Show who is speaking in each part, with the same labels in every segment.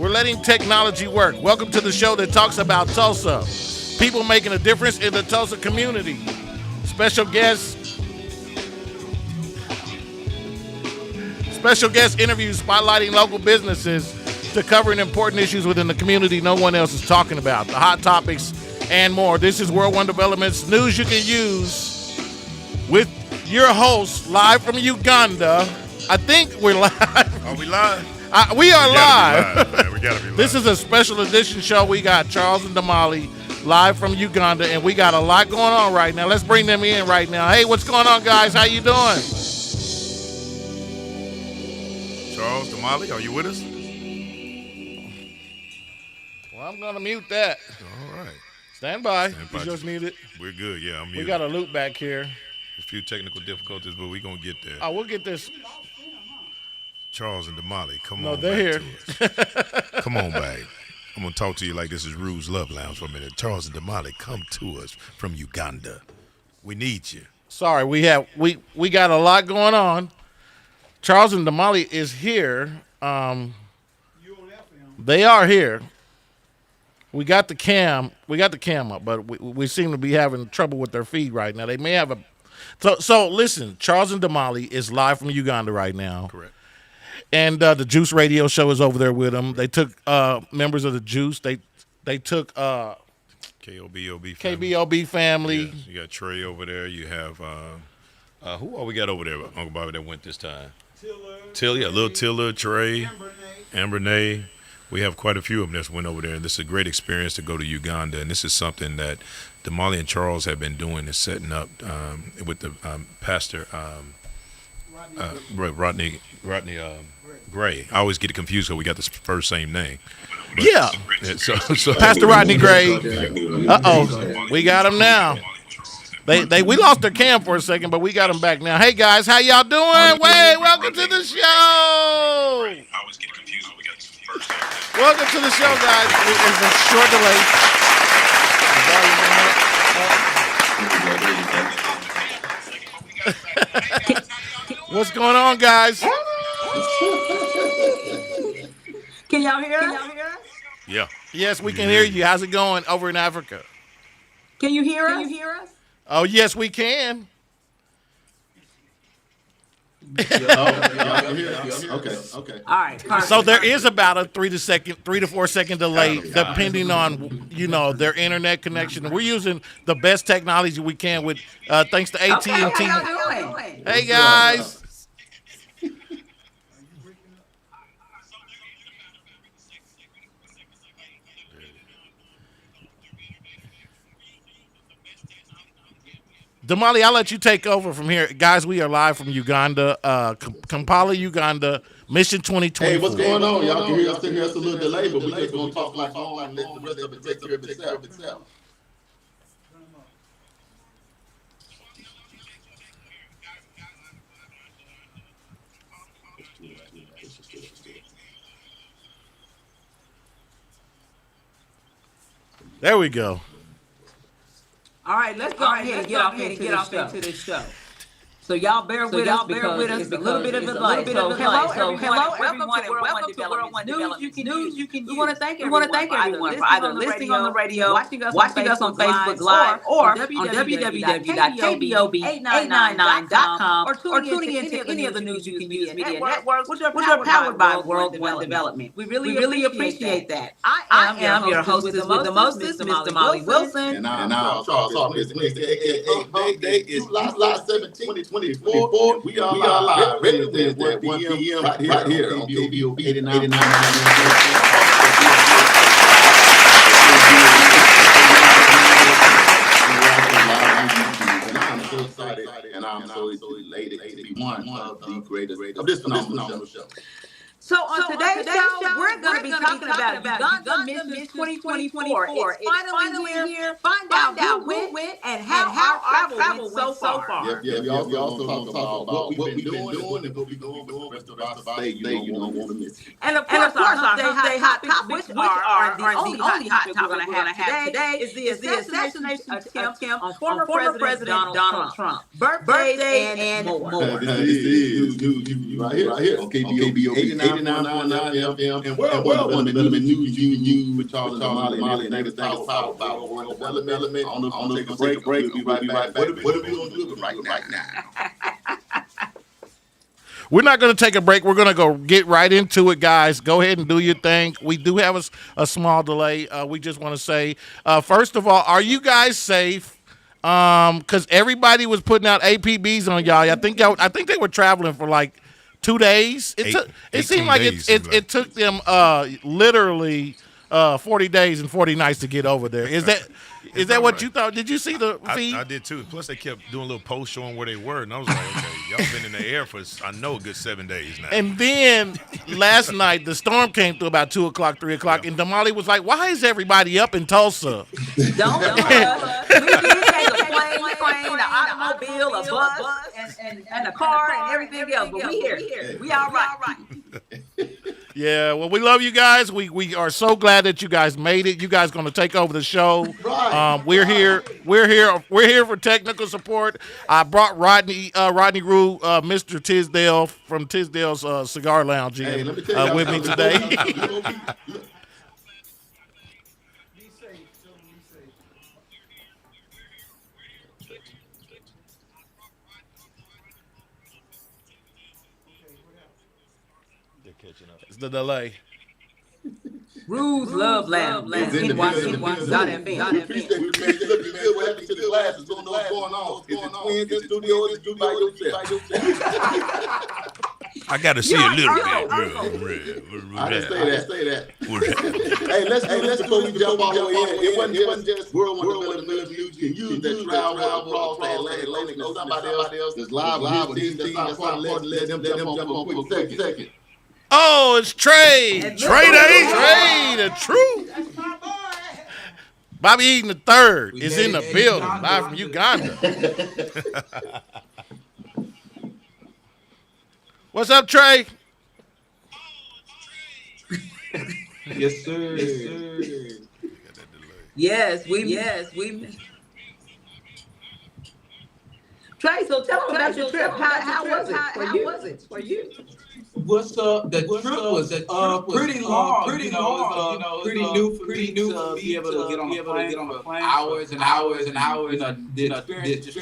Speaker 1: We're letting technology work. Welcome to the show that talks about Tulsa. People making a difference in the Tulsa community. Special guest interviews spotlighting local businesses to covering important issues within the community no one else is talking about. The hot topics and more. This is World One Development's news you can use with your host live from Uganda. I think we're live.
Speaker 2: Are we live?
Speaker 1: We are live.
Speaker 2: Man, we gotta be live.
Speaker 1: This is a special edition show. We got Charles and Damali live from Uganda, and we got a lot going on right now. Let's bring them in right now. Hey, what's going on, guys? How you doing?
Speaker 2: Charles, Damali, are you with us?
Speaker 1: Well, I'm going to mute that.
Speaker 2: All right.
Speaker 1: Stand by.
Speaker 2: Stand by.
Speaker 1: You just muted.
Speaker 2: We're good. Yeah, I'm muted.
Speaker 1: We got a loop back here.
Speaker 2: A few technical difficulties, but we're going to get there.
Speaker 1: Oh, we'll get this.
Speaker 2: Charles and Damali, come
Speaker 1: No,
Speaker 2: on
Speaker 1: they're
Speaker 2: back
Speaker 1: here.
Speaker 2: to us. Come on back. I'm going to talk to you like this is Rue's Love Lounge for a minute. Charles and Damali, come to us from Uganda. We need you.
Speaker 1: Sorry, we got a lot going on. Charles and Damali is here. They are here. We got the cam up, but we seem to be having trouble with their feed right now. They may have a. So listen, Charles and Damali is live from Uganda right now.
Speaker 2: Correct.
Speaker 1: And the Juice Radio Show is over there with them. They took members of the Juice. They took
Speaker 2: KBOB family.
Speaker 1: KBOB family.
Speaker 2: Yes, you got Trey over there. You have who all we got over there, Uncle Bobby, that went this time? Tiller, Little Tiller, Trey, Amber. We have quite a few of them that went over there, and this is a great experience to go to Uganda. And this is something that Damali and Charles have been doing, is setting up with the pastor Rodney Gray. I always get it confused because we got the first same name. But,
Speaker 1: Yeah.
Speaker 2: So
Speaker 1: Pastor Rodney Gray. Uh-oh. We got him now. We lost their cam for a second, but we got them back now. Hey, guys, how y'all doing? Wait, welcome to the show. Welcome to the show, guys. It's a short delay. What's going on, guys?
Speaker 3: Can y'all hear us?
Speaker 2: yeah.
Speaker 1: Yes, we can hear you. How's it going over in Africa?
Speaker 3: Can you hear us?
Speaker 1: Oh, yes, we can.
Speaker 4: Okay.
Speaker 3: All right. Perfect.
Speaker 1: So there is about a 3 to 4 second delay, depending on their internet connection. We're using the best technology we can with thanks to AT&T.
Speaker 3: Okay, how y'all doing?
Speaker 1: Hey guys. Damali, I'll let you take over from here. Guys, we are live from Uganda, Kampala, Uganda, Mission 2024.
Speaker 4: Hey, what's going on? Y'all can hear us a little delay, but we're just going to talk like normal and let the rest of it take care of itself.
Speaker 1: There we go.
Speaker 3: All right, let's go ahead and get off into this show. So y'all bear with us because it's a little bit of a delay. So hello everyone, and welcome to World One Development News You Can Use. We want to thank everyone for either listening on the radio, watching us on Facebook Live, or on www.kbob899.com, or tuning into any of the News You Can Use media networks, which are powered by World One Development. We really appreciate that. I am your hostess with the mostest, Miss Damali Wilson.
Speaker 4: And I'm Charles Hawkins. Today is July 17, 2024. We are live. Ready to at 1 p.m. right here on KBOB 89. I'm so elated to be one of the greatest of this phenomenal show.
Speaker 3: So on today's show, we're going to be talking about Uganda Mission 2024. It's finally here. Find out who went and how our travel went so far.
Speaker 4: Yeah. We also talk about what we've been doing and what we're doing for the rest of our stay. You don't want to miss it.
Speaker 3: And of course, our Stay Hot Topics, which are the only hot topics we're going to have today, is the assassination attempt on former President Donald Trump. Birthdays and more.
Speaker 4: This is right here on KBOB 89. FM, and World Development News you can use with Charles and Damali and everything is powered by World Development. I don't know if I'm going to take a break. We'll be right back. What are we going to do right now?
Speaker 1: We're not going to take a break. We're going to go get right into it, guys. Go ahead and do your thing. We do have a small delay. We just want to say, first of all, are you guys safe? Because everybody was putting out APBs on y'all. I think they were traveling for like 2 days. It seemed like it took them literally 40 days and 40 nights to get over there. Is that what you thought? Did you see the feed?
Speaker 2: I did too. Plus, they kept doing little posts showing where they were, and I was like, okay, y'all been in the air for I know a good 7 days now.
Speaker 1: And then last night, the storm came through about 2 o'clock, 3 o'clock, and Damali was like, "Why is everybody up in Tulsa?"
Speaker 3: Don't we did take a plane, an automobile, a bus, and a car, and everything else. But we here. We all right.
Speaker 1: Yeah, well, we love you guys. We are so glad that you guys made it. You guys going to take over the show. We're here for technical support. I brought Rodney Rue, Mr. Tisdale from Tisdale's Cigar Lounge in, with me today. It's the delay.
Speaker 3: Rules love lounge.
Speaker 4: Appreciate what happened to the glasses. Don't know what's going on. It's the twins in studio. It's you by yourself.
Speaker 2: I got to see a little bit.
Speaker 4: I didn't say that. Hey, let's do before we jump all the way in. It wasn't just World Development News you can use that travel across the Atlantic. No, somebody else that's live with these things. That's why let them jump on for a quick second.
Speaker 1: Oh, it's Trey. Trey, the truth. That's my boy. Bobby Eaton the third is in the building, live from Uganda. What's up, Trey?
Speaker 5: Yes, sir.
Speaker 3: Yes, we. Trey, so tell them about your trip. How was it for you?
Speaker 5: What's up? The trip was pretty long. Pretty new for me to be able to get on the plane. Hours and hours. The experience just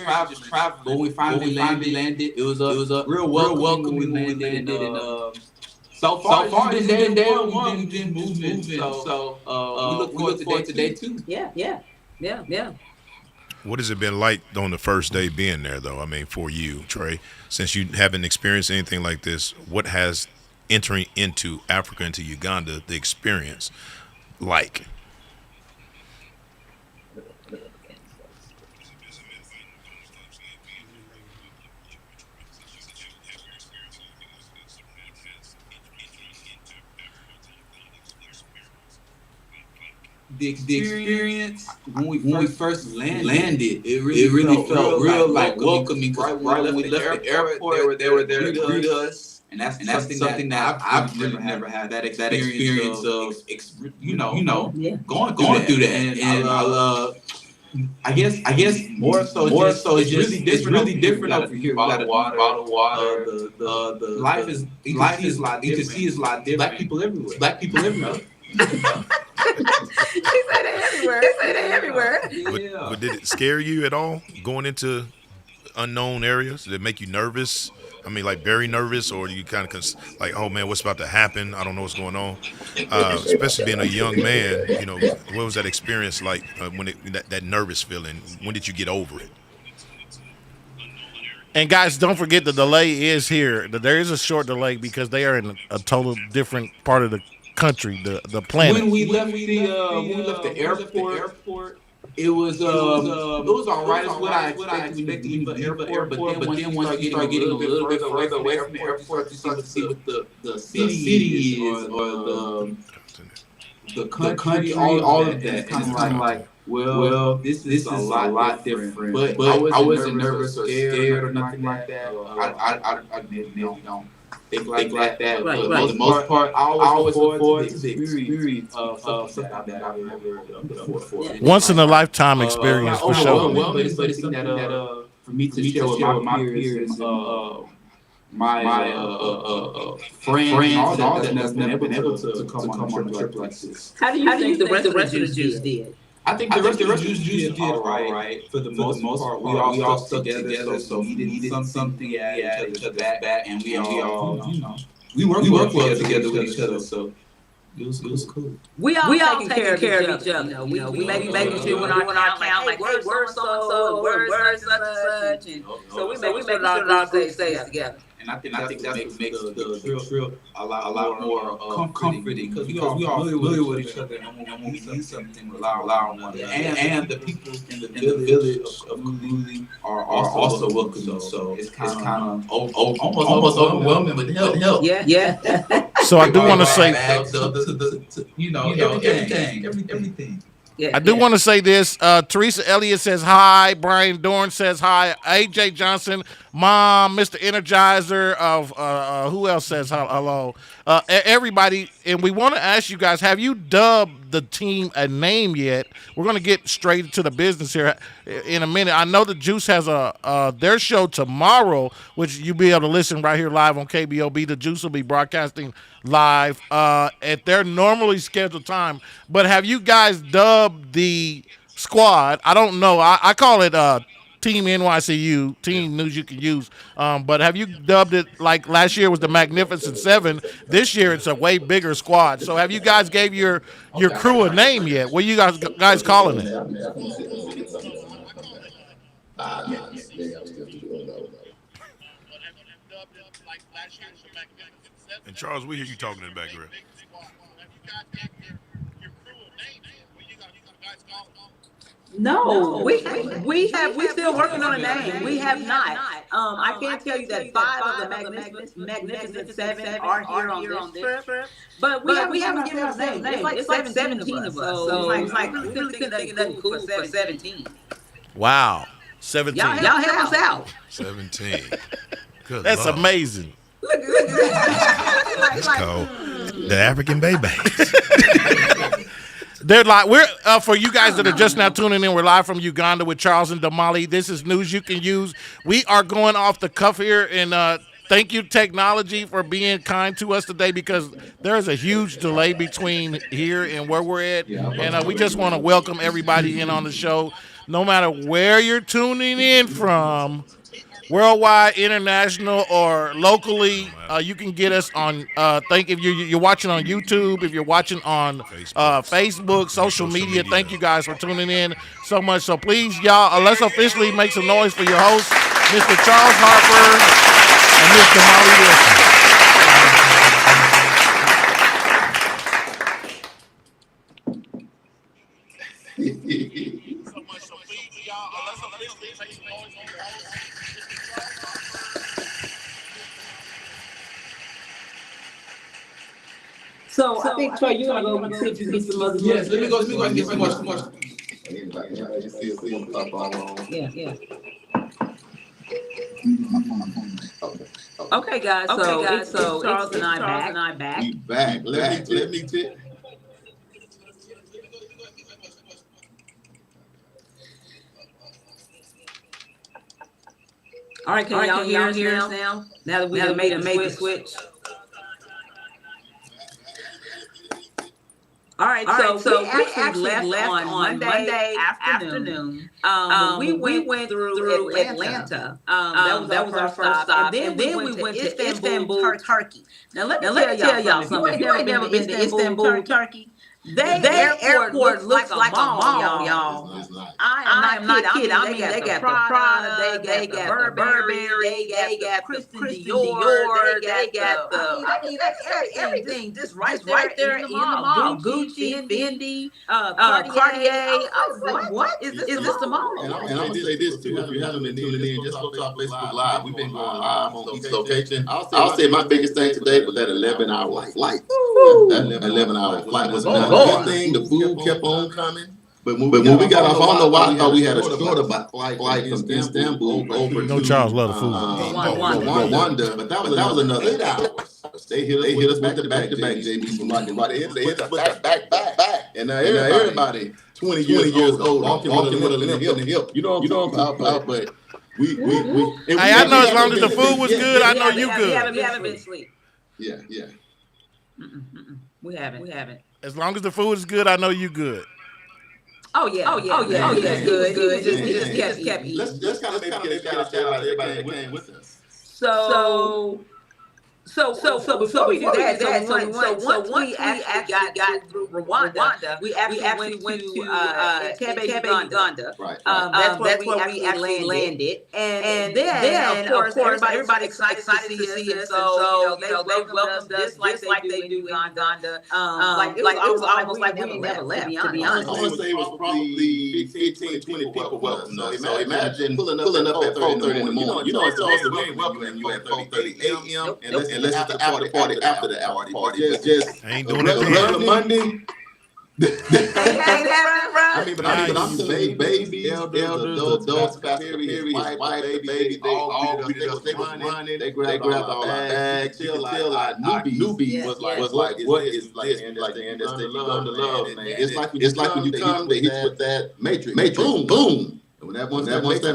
Speaker 5: travel. But when we finally landed, it was a real welcome. We landed and so far this day we've been moving. So we look forward to day two.
Speaker 3: Yeah.
Speaker 2: What has it been like on the first day being there, though? I mean, for you, Trey, since you haven't experienced anything like this, what has entering into Africa, into Uganda, the experience like?
Speaker 5: The experience when we first landed, it really felt real like welcoming. Right when we left the airport, they were there to greet us, and that's something that I've never had that experience of going through that. And I guess more so it's really different over here. Bottled water. The life is a lot different. You can see it's a lot different. Black people everywhere.
Speaker 3: He said it everywhere.
Speaker 2: But did it scare you at all going into unknown areas? Did it make you nervous? I mean, like very nervous, or you kind of like, oh man, what's about to happen? I don't know what's going on. Especially being a young man, what was that experience like when that nervous feeling? When did you get over it?
Speaker 1: And guys, don't forget the delay is here. There is a short delay because they are in a total different part of the country, the planet.
Speaker 5: When we left the airport, it was all right as what I expected in the airport. But then once you start getting a little bit further away from the airport, you start to see what the city is, or the country, all of that. It's kind of like, well, this is a lot different. But I wasn't nervous or scared or nothing like that. I maybe don't think like that. Right. For the most part, I always look forward to the experience of something that I've never done before.
Speaker 1: Once in a lifetime experience for sure.
Speaker 5: But it's something that for me to share with my peers my friends and all that's been able to come on a trip like this.
Speaker 3: How do you think the rest of the juice did?
Speaker 5: I think the rest of the juice did all right for the most part. We all stuck together, so we needed something at each other's back, and we all we work well together with each other. So it was cool.
Speaker 3: We all taking care of each other. We making sure when our account like, hey, word so and so, word such and such, and so we making sure that our group stays together.
Speaker 5: And I think that makes the trip a lot more comforting because we all really with each other, and when we need something, rely on one another. And the people in the village of community are also welcome. So it's kind of almost overwhelming with help.
Speaker 3: Yeah.
Speaker 1: So I do want to say,
Speaker 5: everything.
Speaker 3: Yeah,
Speaker 1: I do want to say this. Teresa Elliott says hi. Brian Dorn says hi. AJ Johnson, Mom, Mr. Energizer. Who else says hello? Everybody. And we want to ask you guys: have you dubbed the team a name yet? We're going to get straight to the business here in a minute. I know the Juice has their show tomorrow, which you'll be able to listen right here live on KBOB. The Juice will be broadcasting live at their normally scheduled time. But have you guys dubbed the squad? I don't know. I call it Team NYCU, Team News You Can Use. But have you dubbed it like last year was the Magnificent Seven? This year it's a way bigger squad. So have you guys gave your crew a name yet? What are you guys calling it?
Speaker 2: And Charles, we hear you talking in the background.
Speaker 3: No, we still working on a name. We have not. I can't tell you that 5 of the Magnificent Seven are here on this trip, but we haven't given us a name. It's like 17 of us. So it's like we couldn't think of nothing cool for 17.
Speaker 1: Wow, 17.
Speaker 3: Y'all help us out.
Speaker 2: 17. Good
Speaker 1: That's
Speaker 2: Lord.
Speaker 1: amazing.
Speaker 2: It's called the African Babies.
Speaker 1: They're like we're for you guys that are just now tuning in. We're live from Uganda with Charles and Damali. This is News You Can Use. We are going off the cuff here, and thank you, technology, for being kind to us today because there is a huge delay between here and where we're at, and we just want to welcome everybody in on the show, no matter where you're tuning in from. Worldwide, international, or locally, you can get us on. If you're watching on YouTube, if you're watching on Facebook, social media. Thank you guys for tuning in so much. So please, y'all, let's officially make some noise for your host, Mr. Charles Harper and Mr. Molly Wilson.
Speaker 3: So I think Troy, you're gonna go see if you get some other.
Speaker 5: Yes, let me go and get some more.
Speaker 3: Yeah. Okay, guys. So Charles and I back.
Speaker 4: We back. Let me tip.
Speaker 3: All right, can y'all hear us now? Now that we have made the switch. All right, so we actually left on Monday afternoon. We went through Atlanta. That was our first stop, and then we went to Istanbul, Turkey. Now let me tell y'all something. You ain't never been to Istanbul, Turkey. Their airport looks like a mall, y'all. I am not kidding. I mean, they got the Prada, they got the Burberry, they got Christian Dior, they got the everything just right there in the mall. Gucci, Fendi, Cartier. I was like, what is this the mall?
Speaker 4: And I'm gonna say this too. If you haven't been tuning in, just go to our Facebook Live. We've been going live on each location. I'll say my biggest thing today was that 11-hour flight. That 11-hour flight was a good thing. The food kept on coming. But when we got off, I don't know why I thought we had a shorter flight from Istanbul over to
Speaker 1: Charles love the food.
Speaker 4: Rwanda, but that was another 8 hours. They hit us back to back, JB. From they hit us back. And now everybody 20 years old walking with a limp in the hip. You know what I'm talking about? But
Speaker 1: Hey, I know as long as the food was good, I know you good.
Speaker 3: We haven't been asleep.
Speaker 4: Yeah.
Speaker 3: We haven't.
Speaker 1: As long as the food is good, I know you good.
Speaker 3: Oh yeah. Good. We just kept eating.
Speaker 4: Let's kind of get a shout out to everybody that came with us.
Speaker 3: So before we do that, once we actually got through Rwanda, we actually went to KBOB, Uganda.
Speaker 4: Right.
Speaker 3: That's where we actually landed. And then of course, everybody excited to see us. So they welcomed us just like they do in Uganda. Like it was almost like we never left. To be honest,
Speaker 4: I want to say it was probably 15, 20 people welcome us. So imagine pulling up at 4:30 in the morning. You know, it's also very welcoming you at 4:30 a.m. and let's just after party after the party. Just
Speaker 2: I ain't doing it
Speaker 4: regular Monday.
Speaker 3: I
Speaker 4: mean, but I'm saying babies, elders, adults, Pastor wife, baby, they all greeted us. They was running. They grabbed all our bags. Till our newbie was like, what is this? Like the end of the love, man. It's like when you come, they hit you with that matrix. Boom. When that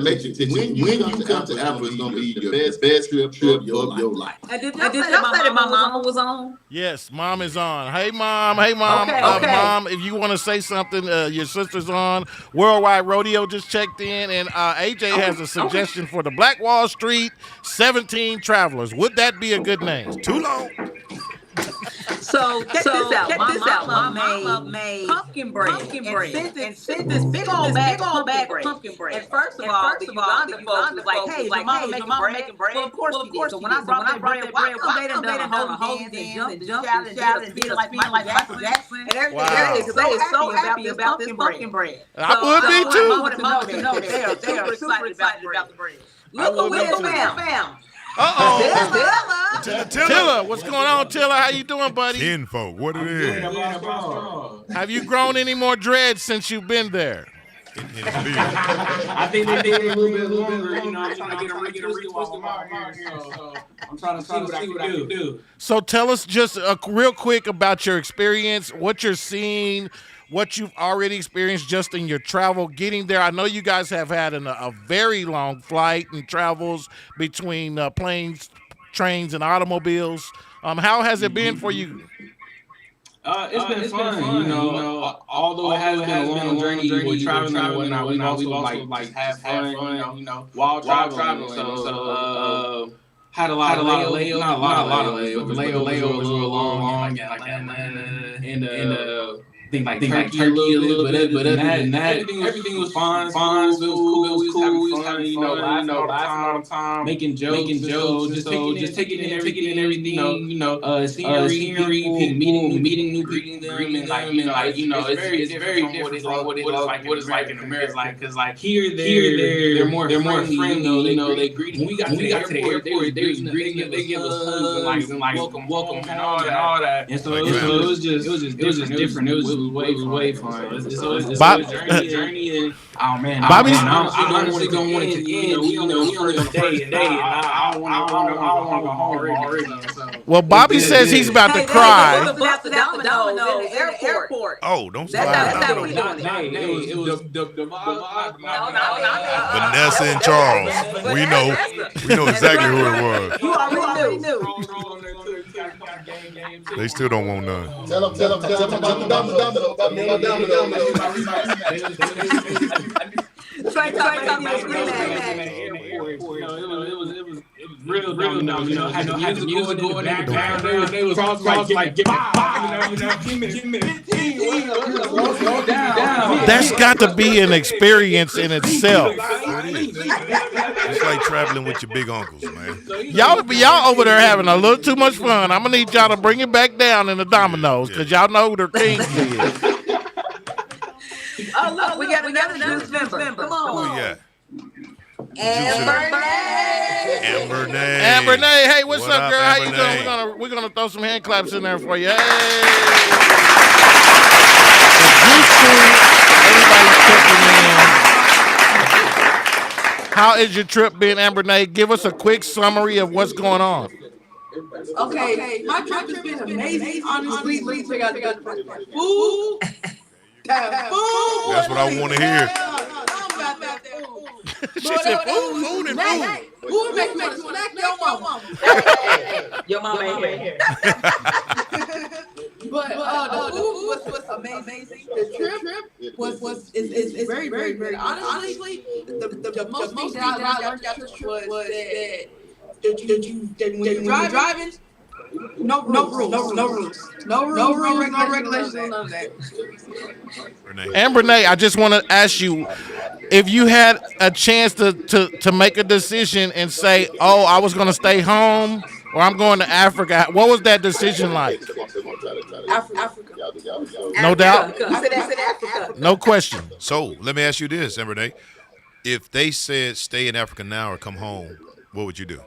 Speaker 4: matrix hits you, when you come to Africa, it's gonna be your best trip of your life.
Speaker 3: And did y'all say that my mama was on?
Speaker 1: Yes, Mom is on. Hey, Mom. Okay. Mom, if you want to say something, your sister's on. Worldwide Rodeo just checked in, and AJ has a suggestion for the Black Wall Street 17 Travelers. Would that be a good name?
Speaker 2: too long.
Speaker 3: So check this out. My mama made pumpkin bread and sent this big old bag of pumpkin bread. And first of all, the Uganda folks was like, "Hey, is your mama making bread?" Well, of course she did. So when I brought that bread, they done a whole dance and jumped and did like Michael Jackson and everything.
Speaker 1: Wow.
Speaker 3: Because they are so happy about this pumpkin bread.
Speaker 1: I would be too.
Speaker 3: I want to know they are super excited about the bread. Look what we found.
Speaker 1: Tilla, what's going on, Tilla? How you doing, buddy?
Speaker 2: Kinfolk, what it is?
Speaker 1: Have you grown any more dreads since you've been there?
Speaker 5: I think they did a little bit longer. You know, I'm trying to get a retwist while I'm out here. So I'm trying to see what I can do.
Speaker 1: So tell us just real quick about your experience, what you're seeing, what you've already experienced just in your travel getting there. I know you guys have had a very long flight and travels between planes, trains, and automobiles. How has it been for you?
Speaker 5: It's been fun. You know, although it has been a long journey with traveling and whatnot, we've also like have fun. You know, while traveling. So had a lot of layovers, not a lot of layovers, but layovers were long, like Atlanta and think like Turkey a little bit, but other than that, everything was fine. It was cool. We was having fun. Laughing all the time, making jokes, just taking in everything. Scenery, people, meeting new people, and it's very different from what it's like in America. Because like here, they're more friendly. They greet. When we got to the airport, they was greeting us. They give us hugs and like welcome and all that. And so it was just different. It was way fun. It's a journey, and oh man,
Speaker 1: Bobby,
Speaker 5: I honestly don't want it to end. We only on the day, and I don't want to go home already.
Speaker 1: Well, Bobby says he's about to cry.
Speaker 3: The Domino's in the airport.
Speaker 2: Oh, don't say
Speaker 3: That's
Speaker 2: that.
Speaker 3: how we doing it.
Speaker 5: It was the
Speaker 2: Vanessa and Charles. We know exactly who it was.
Speaker 3: You already knew.
Speaker 2: They still don't want none.
Speaker 4: Tell them about the
Speaker 3: Trey talking about screaming
Speaker 5: at me. It was real dumb. Had the music going in the background. They was cross like give me 15.
Speaker 1: That's got to be an experience in itself.
Speaker 2: It's like traveling with your big uncles, man.
Speaker 1: Y'all over there having a little too much fun. I'm gonna need y'all to bring it back down in the Domino's because y'all know who their king is.
Speaker 3: Oh look, we got another member. Come on.
Speaker 2: Who we got?
Speaker 3: Amber
Speaker 1: Nay, hey, what's up, girl? How you doing? We're gonna throw some hand claps in there for you. Hey. Everybody's checking in. How is your trip been, Amber Nay? Give us a quick summary of what's going on.
Speaker 6: Okay, my trip has been amazing. Honestly, we got food.
Speaker 2: That's what I want to hear.
Speaker 6: that food.
Speaker 1: She said food and food.
Speaker 6: Food makes me smack your mama.
Speaker 3: Your mama ain't here.
Speaker 6: But the food was amazing. The trip is very, very, very. Honestly, the most thing that I learned out the trip was that when you're driving, no rules, no regulations, none of that.
Speaker 1: And Renee, I just want to ask you, if you had a chance to make a decision and say, oh, I was going to stay home or I'm going to Africa, what was that decision like?
Speaker 6: Africa.
Speaker 1: No doubt.
Speaker 6: I said Africa.
Speaker 1: No question.
Speaker 2: So let me ask you this, Renee. If they said stay in Africa now or come home, what would you do?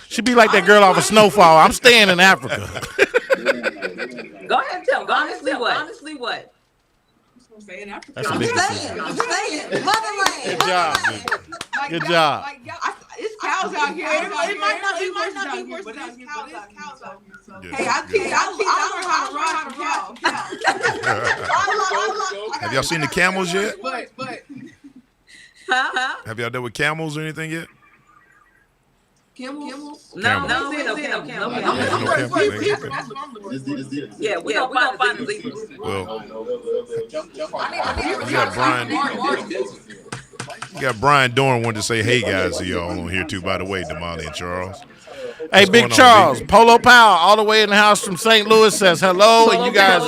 Speaker 1: She'd be like that girl off of Snowfall. I'm staying in Africa.
Speaker 3: Go ahead and tell me. Honestly, what?
Speaker 6: I'm staying in Africa.
Speaker 1: That's a big decision.
Speaker 6: I'm staying. Motherland.
Speaker 1: Good job. Good job.
Speaker 6: It's cows out here. It might not be horses out here, but it's cows out here. Hey, I learned how to ride from cows.
Speaker 2: Have y'all seen the camels yet?
Speaker 6: But.
Speaker 2: Have y'all dealt with camels or anything yet?
Speaker 6: Camels?
Speaker 3: No. Yeah, we don't find the zebras.
Speaker 2: Well, you got Brian Dorn wanted to say hey guys to y'all on here too, by the way, Damali and Charles.
Speaker 1: Hey, Big Charles, Polo Powell, all the way in the house from St. Louis says hello, and you guys,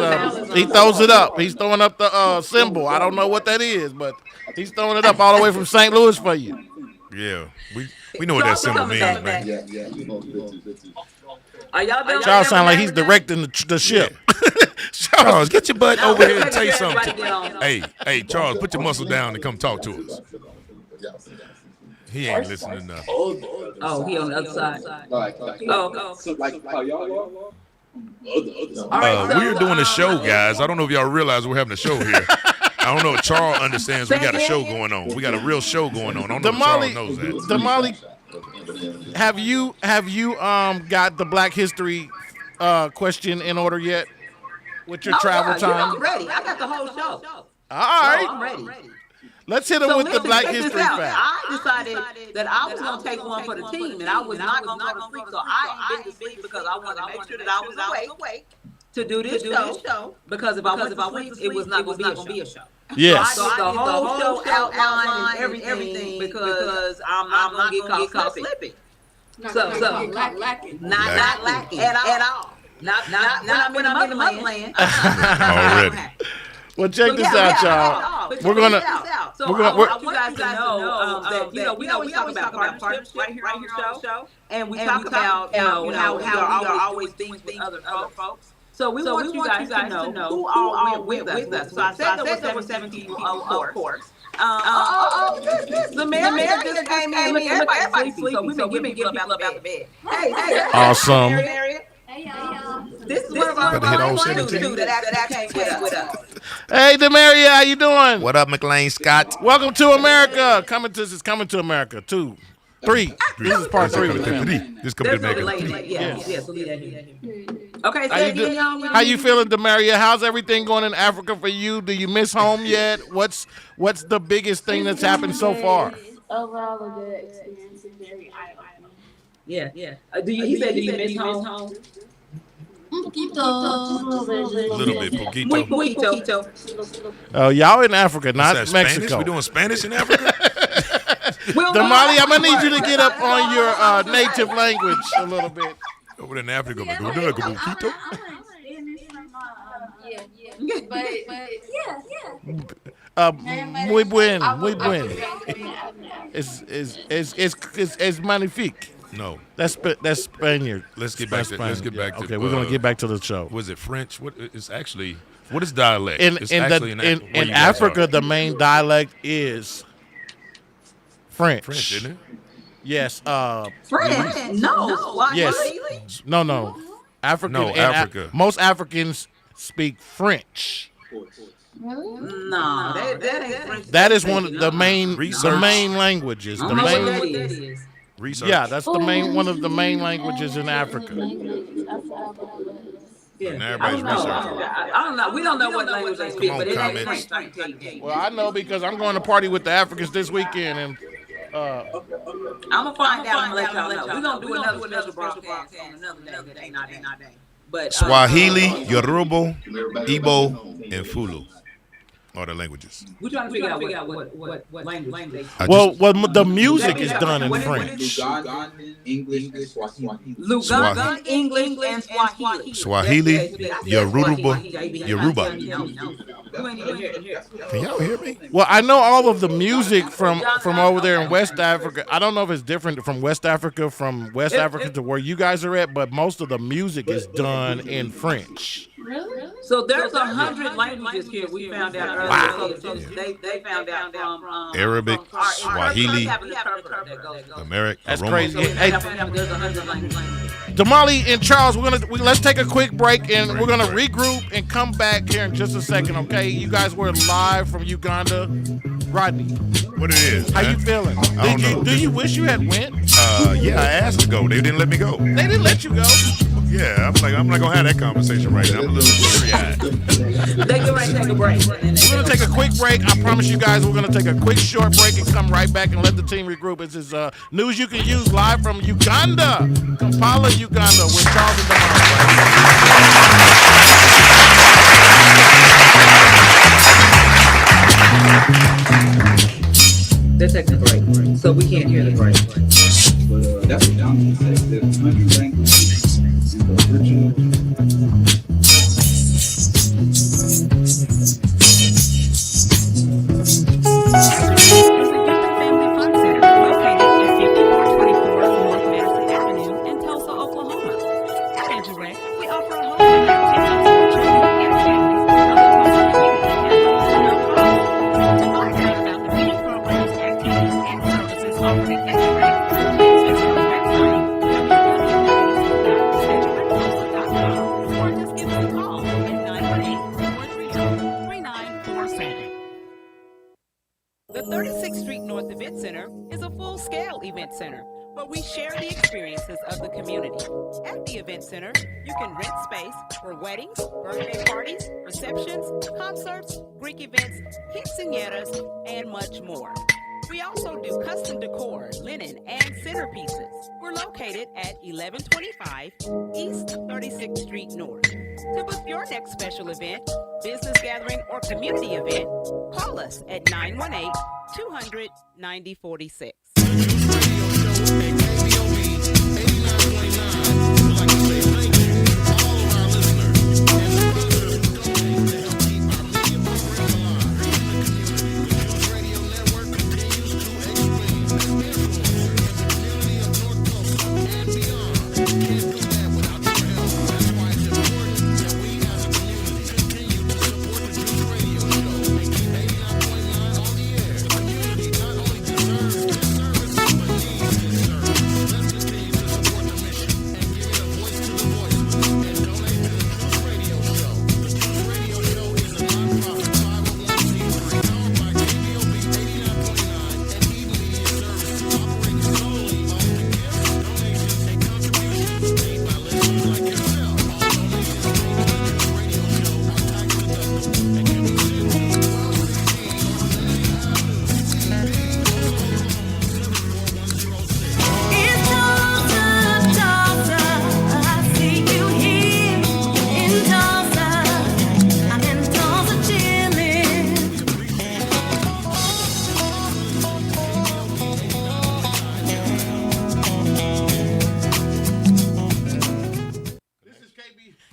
Speaker 1: he throws it up. He's throwing up the symbol. I don't know what that is, but he's throwing it up all the way from St. Louis for you.
Speaker 2: Yeah, we know what that symbol means, man.
Speaker 3: Are y'all done?
Speaker 1: Charles sound like he's directing the ship.
Speaker 2: Charles, get your butt over here and tell you something. Hey, Charles, put your muscle down and come talk to us. He ain't listening enough.
Speaker 3: Oh, he on the other side.
Speaker 7: So like how y'all
Speaker 2: we're doing a show, guys. I don't know if y'all realize we're having a show here. I don't know if Charles understands we got a show going on. We got a real show going on. I don't know if Charles knows that.
Speaker 1: Damali, have you got the Black History question in order yet with your travel time?
Speaker 3: I'm ready. I got the whole show.
Speaker 1: All right.
Speaker 3: I'm ready.
Speaker 1: Let's hit him with the Black History fact.
Speaker 3: I decided that I was going to take one for the team, and I was not going to go to sleep, so I ain't been to sleep because I wanted to make sure that I was awake to do this show. Because if I went to sleep, it was not going to be a show.
Speaker 1: Yes.
Speaker 3: So I did the whole show outline and everything because I'm not going to get caught slipping. So not lacking at all. Not when I'm in the motherland.
Speaker 2: Already.
Speaker 1: Well, check this out, y'all. We're gonna.
Speaker 3: I want you guys to know that we always talk about partnerships right here on the show, and we talk about how there are always things with other folks. So we want you guys to know who all went with us. So I said there were 17 people, of course. The mayor just came in. Look, everybody's sleeping, so we've been getting people up out of bed. Hey,
Speaker 1: awesome.
Speaker 3: Hey, y'all. This is one of our students that actually came with us.
Speaker 1: Hey, Demaria, how you doing?
Speaker 2: What up, McLean Scott?
Speaker 1: Welcome to America. Coming to America. 2, 3. This is part 3.
Speaker 2: This could be America.
Speaker 3: Yes, so leave that here. Okay,
Speaker 1: how you feeling, Demaria? How's everything going in Africa for you? Do you miss home yet? What's the biggest thing that's happened so far?
Speaker 8: Overall, a good experience and very eye-opening.
Speaker 3: Yeah. Do you miss home?
Speaker 8: Poquito.
Speaker 2: A little bit,
Speaker 3: poquito.
Speaker 1: Oh, y'all in Africa, not Mexico.
Speaker 2: Spanish? We doing Spanish in Africa?
Speaker 1: Damali, I'm gonna need you to get up on your native language a little bit.
Speaker 2: Over there in Africa, we doing poquito.
Speaker 1: Muy buen. Es magnifique.
Speaker 2: No,
Speaker 1: that's Spaniard.
Speaker 2: Let's get back to.
Speaker 1: Okay, we're gonna get back to the show.
Speaker 2: Was it French? What is dialect?
Speaker 1: In Africa, the main dialect is French.
Speaker 2: French, isn't it?
Speaker 1: Yes.
Speaker 3: French? No.
Speaker 1: Yes. No. Africa. Most Africans speak French.
Speaker 3: No, that ain't French.
Speaker 1: That is one of the main languages. The main.
Speaker 2: Research.
Speaker 1: Yeah, that's one of the main languages in Africa.
Speaker 3: Yeah.
Speaker 2: Now
Speaker 3: I
Speaker 2: everybody's
Speaker 3: don't know.
Speaker 2: researching.
Speaker 3: I don't know. We don't know what language they speak, but it ain't
Speaker 2: comments.
Speaker 3: French. I can tell you that.
Speaker 1: Well, I know because I'm going to party with the Africans this weekend, and
Speaker 3: I'm gonna find out and let y'all know. We're gonna do another special broadcast on another day that ain't our day. But
Speaker 2: Swahili, Yoruba, Igbo, and Fulu are the languages.
Speaker 3: we're trying to figure out what language they speak.
Speaker 1: well, the music is done in French.
Speaker 5: Ugandan, English, and Swahili.
Speaker 3: Lugandan, English, and Swahili.
Speaker 2: Swahili, Yoruba.
Speaker 3: You ain't even here.
Speaker 2: Can y'all hear me?
Speaker 1: Well, I know all of the music from over there in West Africa. I don't know if it's different from West Africa to where you guys are at, but most of the music is done in French.
Speaker 8: Really?
Speaker 3: So there's 100 languages here. We found out earlier.
Speaker 1: Wow.
Speaker 3: So they found out from
Speaker 2: Arabic,
Speaker 3: our
Speaker 2: Swahili,
Speaker 3: interpreter that goes.
Speaker 2: American.
Speaker 1: That's
Speaker 2: Aroma.
Speaker 1: crazy. Hey,
Speaker 3: There's 100 languages.
Speaker 1: Damali and Charles, let's take a quick break and we're gonna regroup and come back here in just a second, okay? You guys were live from Uganda. Rodney,
Speaker 2: What it is?
Speaker 1: how
Speaker 2: man?
Speaker 1: you feeling?
Speaker 2: I don't know.
Speaker 1: Do you wish you had went?
Speaker 2: Yeah, I asked to go. They didn't let me go.
Speaker 1: They didn't let you go.
Speaker 2: Yeah, I'm not gonna have that conversation right now. I'm a little teary-eyed.
Speaker 3: They get ready to take a break.
Speaker 1: We're gonna take a quick break. I promise you guys we're gonna take a quick short break and come right back and let the team regroup. This is news you can use live from Uganda, Kampala, Uganda, with Charles and Damali.
Speaker 3: They're taking a break, so we can't hear the break.
Speaker 7: But that's what Donovan said. There's 100 languages in the original.
Speaker 9: Family Fun Center, located at 5424 North Madison Avenue in Tulsa, Oklahoma. At Edgerec, we offer a host of activities for children and families of the Tulsa community at no cost. To find out about the many programs, activities, and services offered at Edgerec, please visit our website, www.edgerectulsa.com, or just give us a call at 918-430-3947. The 36th Street North Event Center is a full-scale event center where we share the experiences of the community. At the event center, you can rent space for weddings, birthday parties, receptions, concerts, Greek events, quinceañeras, and much more. We also do custom decor, linen, and centerpieces. We're located at 1125 East 36th Street North. To book your next special event, business gathering, or community event, call us at 918-200-9046.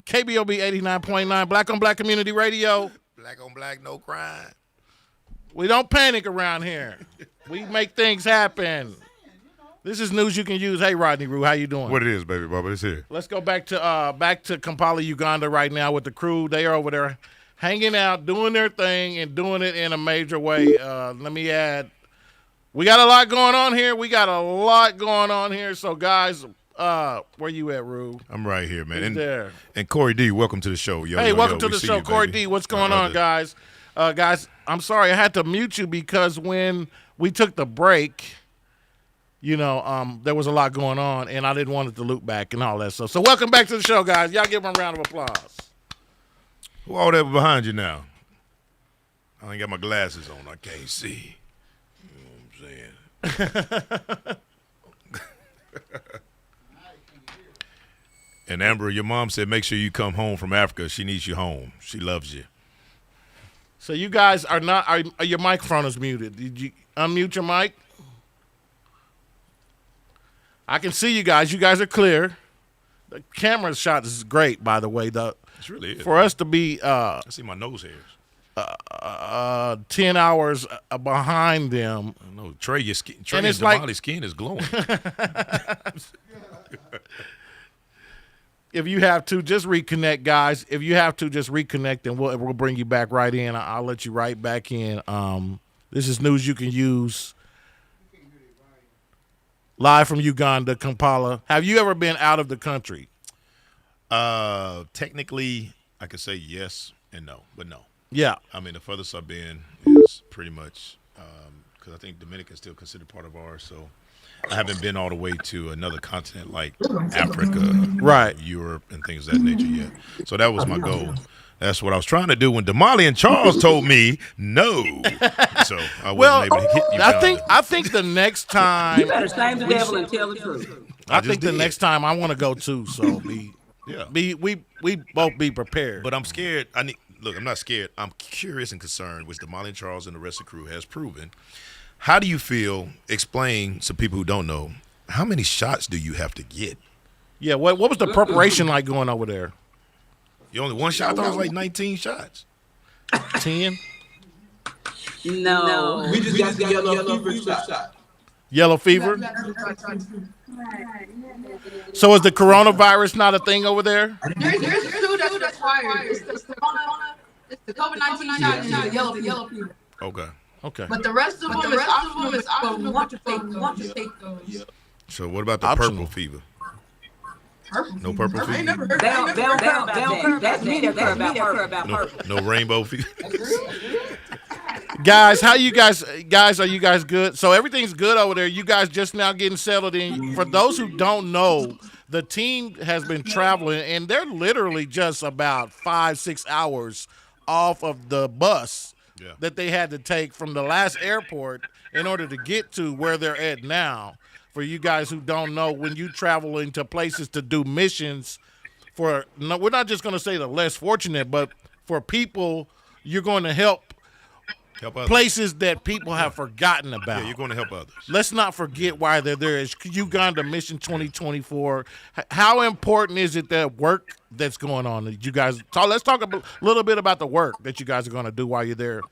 Speaker 1: KBOB 89.9, Black on Black Community Radio.
Speaker 2: Black on black, no crime.
Speaker 1: We don't panic around here. We make things happen. This is news you can use. Hey, Rodney Rue, how you doing?
Speaker 2: What it is, baby Bubba, it's here.
Speaker 1: Let's go back to Kampala, Uganda right now with the crew. They are over there hanging out, doing their thing, and doing it in a major way. Let me add, we got a lot going on here. So, guys, where you at, Rue?
Speaker 2: I'm right here, man.
Speaker 1: He's there.
Speaker 2: And Corey D, welcome to the show.
Speaker 1: Welcome to
Speaker 2: we
Speaker 1: the
Speaker 2: see
Speaker 1: show.
Speaker 2: you,
Speaker 1: Corey
Speaker 2: baby.
Speaker 1: D, what's going on, guys? Guys, I'm sorry I had to mute you because when we took the break, we got a lot going on here. We got a lot going on here. So, guys, where you at, Rue?
Speaker 2: I'm right here, man. And Corey D, welcome to the show.
Speaker 1: I'm sorry I had to mute you because when we took the break, we got a lot going on here. We got a lot going on here. So, guys, I'm sorry I had to mute you because when we took the break, there was a lot going on, and I didn't want it to loop back and all that stuff. So welcome back to the show, guys. Y'all give them a round of applause.
Speaker 2: Who all that behind you now? I ain't got my glasses on. I can't see. You know what I'm saying? And Amber, your mom said make sure you come home from Africa. She needs you home. She loves you.
Speaker 1: So you guys are not – your microphone is muted. Did you unmute your mic? I can see you guys. You guys are clear. The camera shot is great, by the way.
Speaker 2: It really is.
Speaker 1: For us to be
Speaker 2: I see my nose hairs.
Speaker 1: 10 hours behind them.
Speaker 2: No, Trey and Damali's skin is glowing.
Speaker 1: If you have to, just reconnect, guys. If you have to, just reconnect, and we'll bring you back right in. I'll let you right back in. This is news you can use. Live from Uganda, Kampala. Have you ever been out of the country?
Speaker 2: Technically, I could say yes and no, but no.
Speaker 1: Yeah.
Speaker 2: I mean, the furthest I've been is pretty much because I think Dominican is still considered part of ours, so I haven't been all the way to another continent like Africa,
Speaker 1: right,
Speaker 2: Europe, and things of that nature yet. So that was my goal. That's what I was trying to do when Damali and Charles told me no. So I wasn't able to hit you.
Speaker 1: I think the next time
Speaker 3: you better shame the devil and tell the truth.
Speaker 1: I think the next time I want to go too. So we both be prepared.
Speaker 2: But I'm scared. Look, I'm not scared. I'm curious and concerned, which Damali and Charles and the rest of the crew has proven. How do you feel? Explain to people who don't know. How many shots do you have to get?
Speaker 1: Yeah. What was the preparation like going over there?
Speaker 2: You only one shot? I thought it was like 19 shots.
Speaker 1: 10?
Speaker 3: No.
Speaker 5: We just got the yellow fever shot.
Speaker 1: Yellow fever? So is the coronavirus not a thing over there?
Speaker 6: There's two that's required. It's the COVID-19 shot and the yellow fever.
Speaker 2: Okay.
Speaker 6: But the rest of them is optional want to take those.
Speaker 2: So what about the purple fever? No purple fever?
Speaker 3: They don't care about that. That's me that care about purple.
Speaker 2: No rainbow fever?
Speaker 1: Guys, are you guys good? So everything's good over there. You guys just now getting settled in. For those who don't know, the team has been traveling, and they're literally just about 5-6 hours off of the bus that they had to take from the last airport in order to get to where they're at now. For you guys who don't know, when you travel into places to do missions we're not just going to say the less fortunate, but for people, you're going to help places that people have forgotten about.
Speaker 2: Yeah, you're going to help others.
Speaker 1: Let's not forget why they're there. It's Uganda Mission 2024. How important is it that work that's going on? You guys, let's talk a little bit about the work that you guys are going to do while you're there.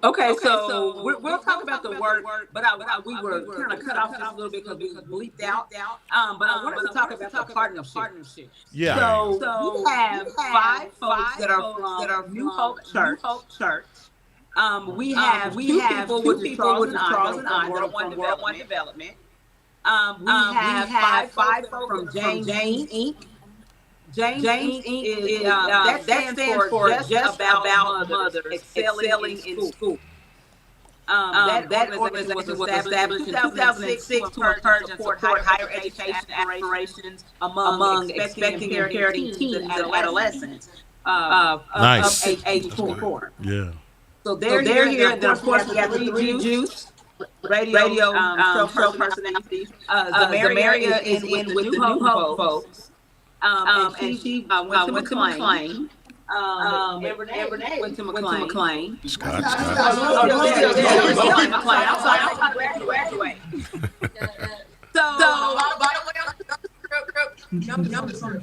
Speaker 3: Okay, so we'll talk about the work, but we were kind of cut off just a little bit because we bleeped out. But I wanted to talk about the partnership.
Speaker 1: Yeah.
Speaker 3: So we have 5 folks that are from New Hope Church. We have two people with Charles and I from World One Development. We have 5 folks from James Inc. James Inc. is that stands for just about mothers excelling in school. That organization was established in 2006 to encourage and support higher education aspirations among expecting and parenting teens and adolescents of age 24.
Speaker 1: Yeah.
Speaker 3: So they're here, and then of course we have the 3 Juice radio show personalities. Zamaria is in with the New Hope folks. And she went to McLean. And Renee went to McLean.
Speaker 2: Scott.
Speaker 3: McLean. I'm sorry, I'm graduate. So by the way,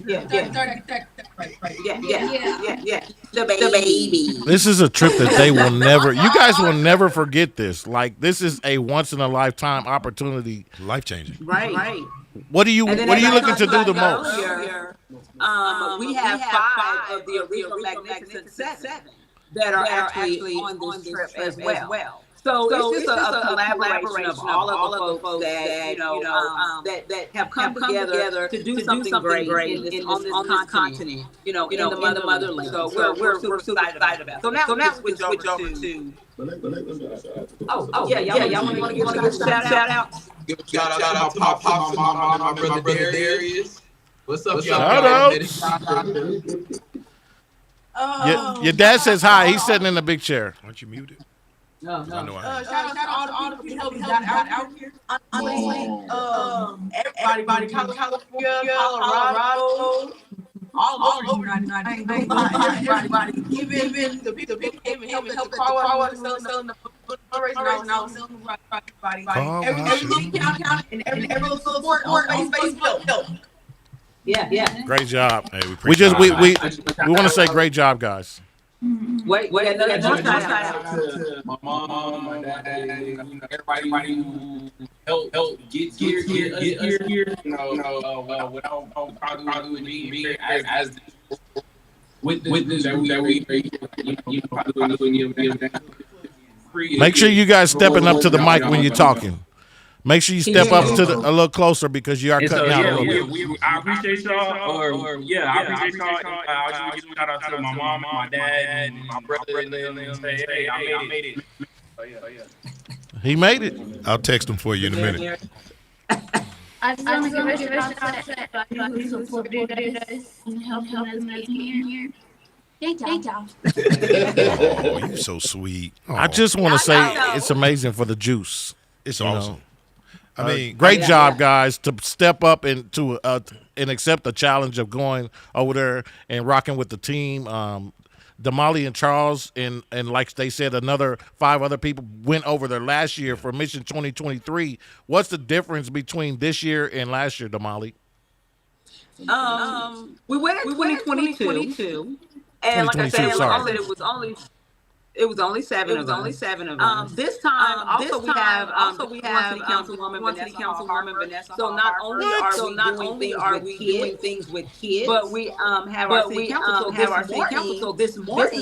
Speaker 3: yeah. The baby.
Speaker 1: This is a trip that they will never. You guys will never forget this. Like, this is a once in a lifetime opportunity.
Speaker 2: Life changing.
Speaker 3: Right.
Speaker 1: What are you looking to do the most?
Speaker 3: We have 5 of the original Magnificent 7 that are actually on this trip as well. So it's just a collaboration of all of the folks that that have come together to do something great on this continent, in the motherland. So we're super excited about it. So now we switch over to. Y'all want to give shout outs?
Speaker 5: Give a shout out to my pops and my brother Darius. What's up,
Speaker 1: y'all?
Speaker 5: Shout
Speaker 1: out. Your dad says hi. He's sitting in a big chair.
Speaker 2: Aren't you muted?
Speaker 6: No. Shout out to all the people who got out here. Honestly, everybody, California, Colorado, all over the United States. Everybody, even the people helping help the car selling the fundraiser now, selling everybody. Every county and every little support on Facebook.
Speaker 3: Yeah.
Speaker 1: Great job.
Speaker 2: Hey,
Speaker 1: we want to say great job, guys.
Speaker 3: Wait, another shout
Speaker 5: out to my mom, my dad, everybody who helped get here. Without probably me as with this that we
Speaker 1: Make sure you guys stepping up to the mic when you're talking. Make sure you step up to a little closer because you are cutting out a little bit.
Speaker 10: I appreciate y'all. I appreciate y'all. I just want to give a shout out to my mom, my dad, and my brother, and say, hey, I made it. Oh, yeah.
Speaker 1: He made it.
Speaker 2: I'll text him for you in a minute.
Speaker 8: I just want to give a shout out to everybody who supported us and helped us get here. Thank y'all.
Speaker 2: Oh, you're so sweet. Oh.
Speaker 1: I just want to say it's amazing for the juice.
Speaker 2: It's awesome.
Speaker 1: I mean, great job, guys, to step up and accept the challenge of going over there and rocking with the team. Damali and Charles and like they said, another 5 other people went over there last year for Mission 2023. What's the difference between this year and last year, Damali?
Speaker 3: We went in 2022, and like I said, it was only 7 of us. This time, we have Councilwoman Vanessa. So not only are we doing things with kids, but we have our city council. So this morning, this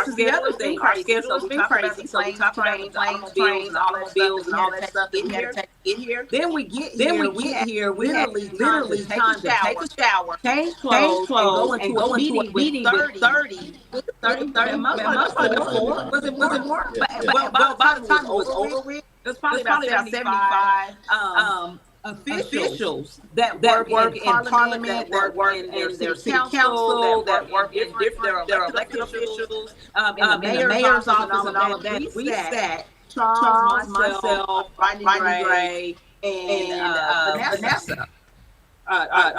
Speaker 3: is the other thing. Our schedule's been crazy. So we talked about trains, automobiles, and all that stuff that we had to get here. Then we get here. We literally time to take a shower, change clothes, and go into a meeting with 30 was it more? But by the time it was over with, it was probably about 75 officials that work in Parliament, that work in their city council, that work in their elected officials, in the mayor's office and all of that. We sat, Charles, myself, Rodney Gray, and Vanessa,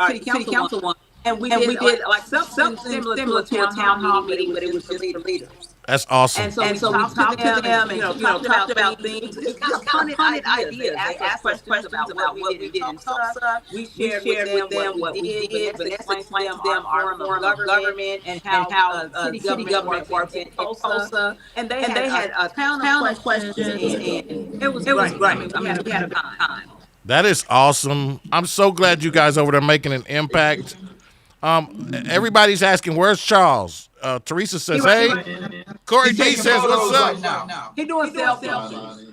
Speaker 3: city councilwoman. And we did like something similar to a town hall meeting, but it was just for leaders.
Speaker 1: That's awesome.
Speaker 3: And so we talked to them and talked about things. It's kind of ideas. They asked us questions about what we did in Tulsa. We shared with them what we did. Vanessa explained to them our form of government and how city government works in Tulsa. And they had a ton of questions. And it was great. I mean, we had a time.
Speaker 1: That is awesome. I'm so glad you guys over there making an impact. Everybody's asking, where's Charles? Teresa says, hey. Corey D says, what's up?
Speaker 3: He doing selfies.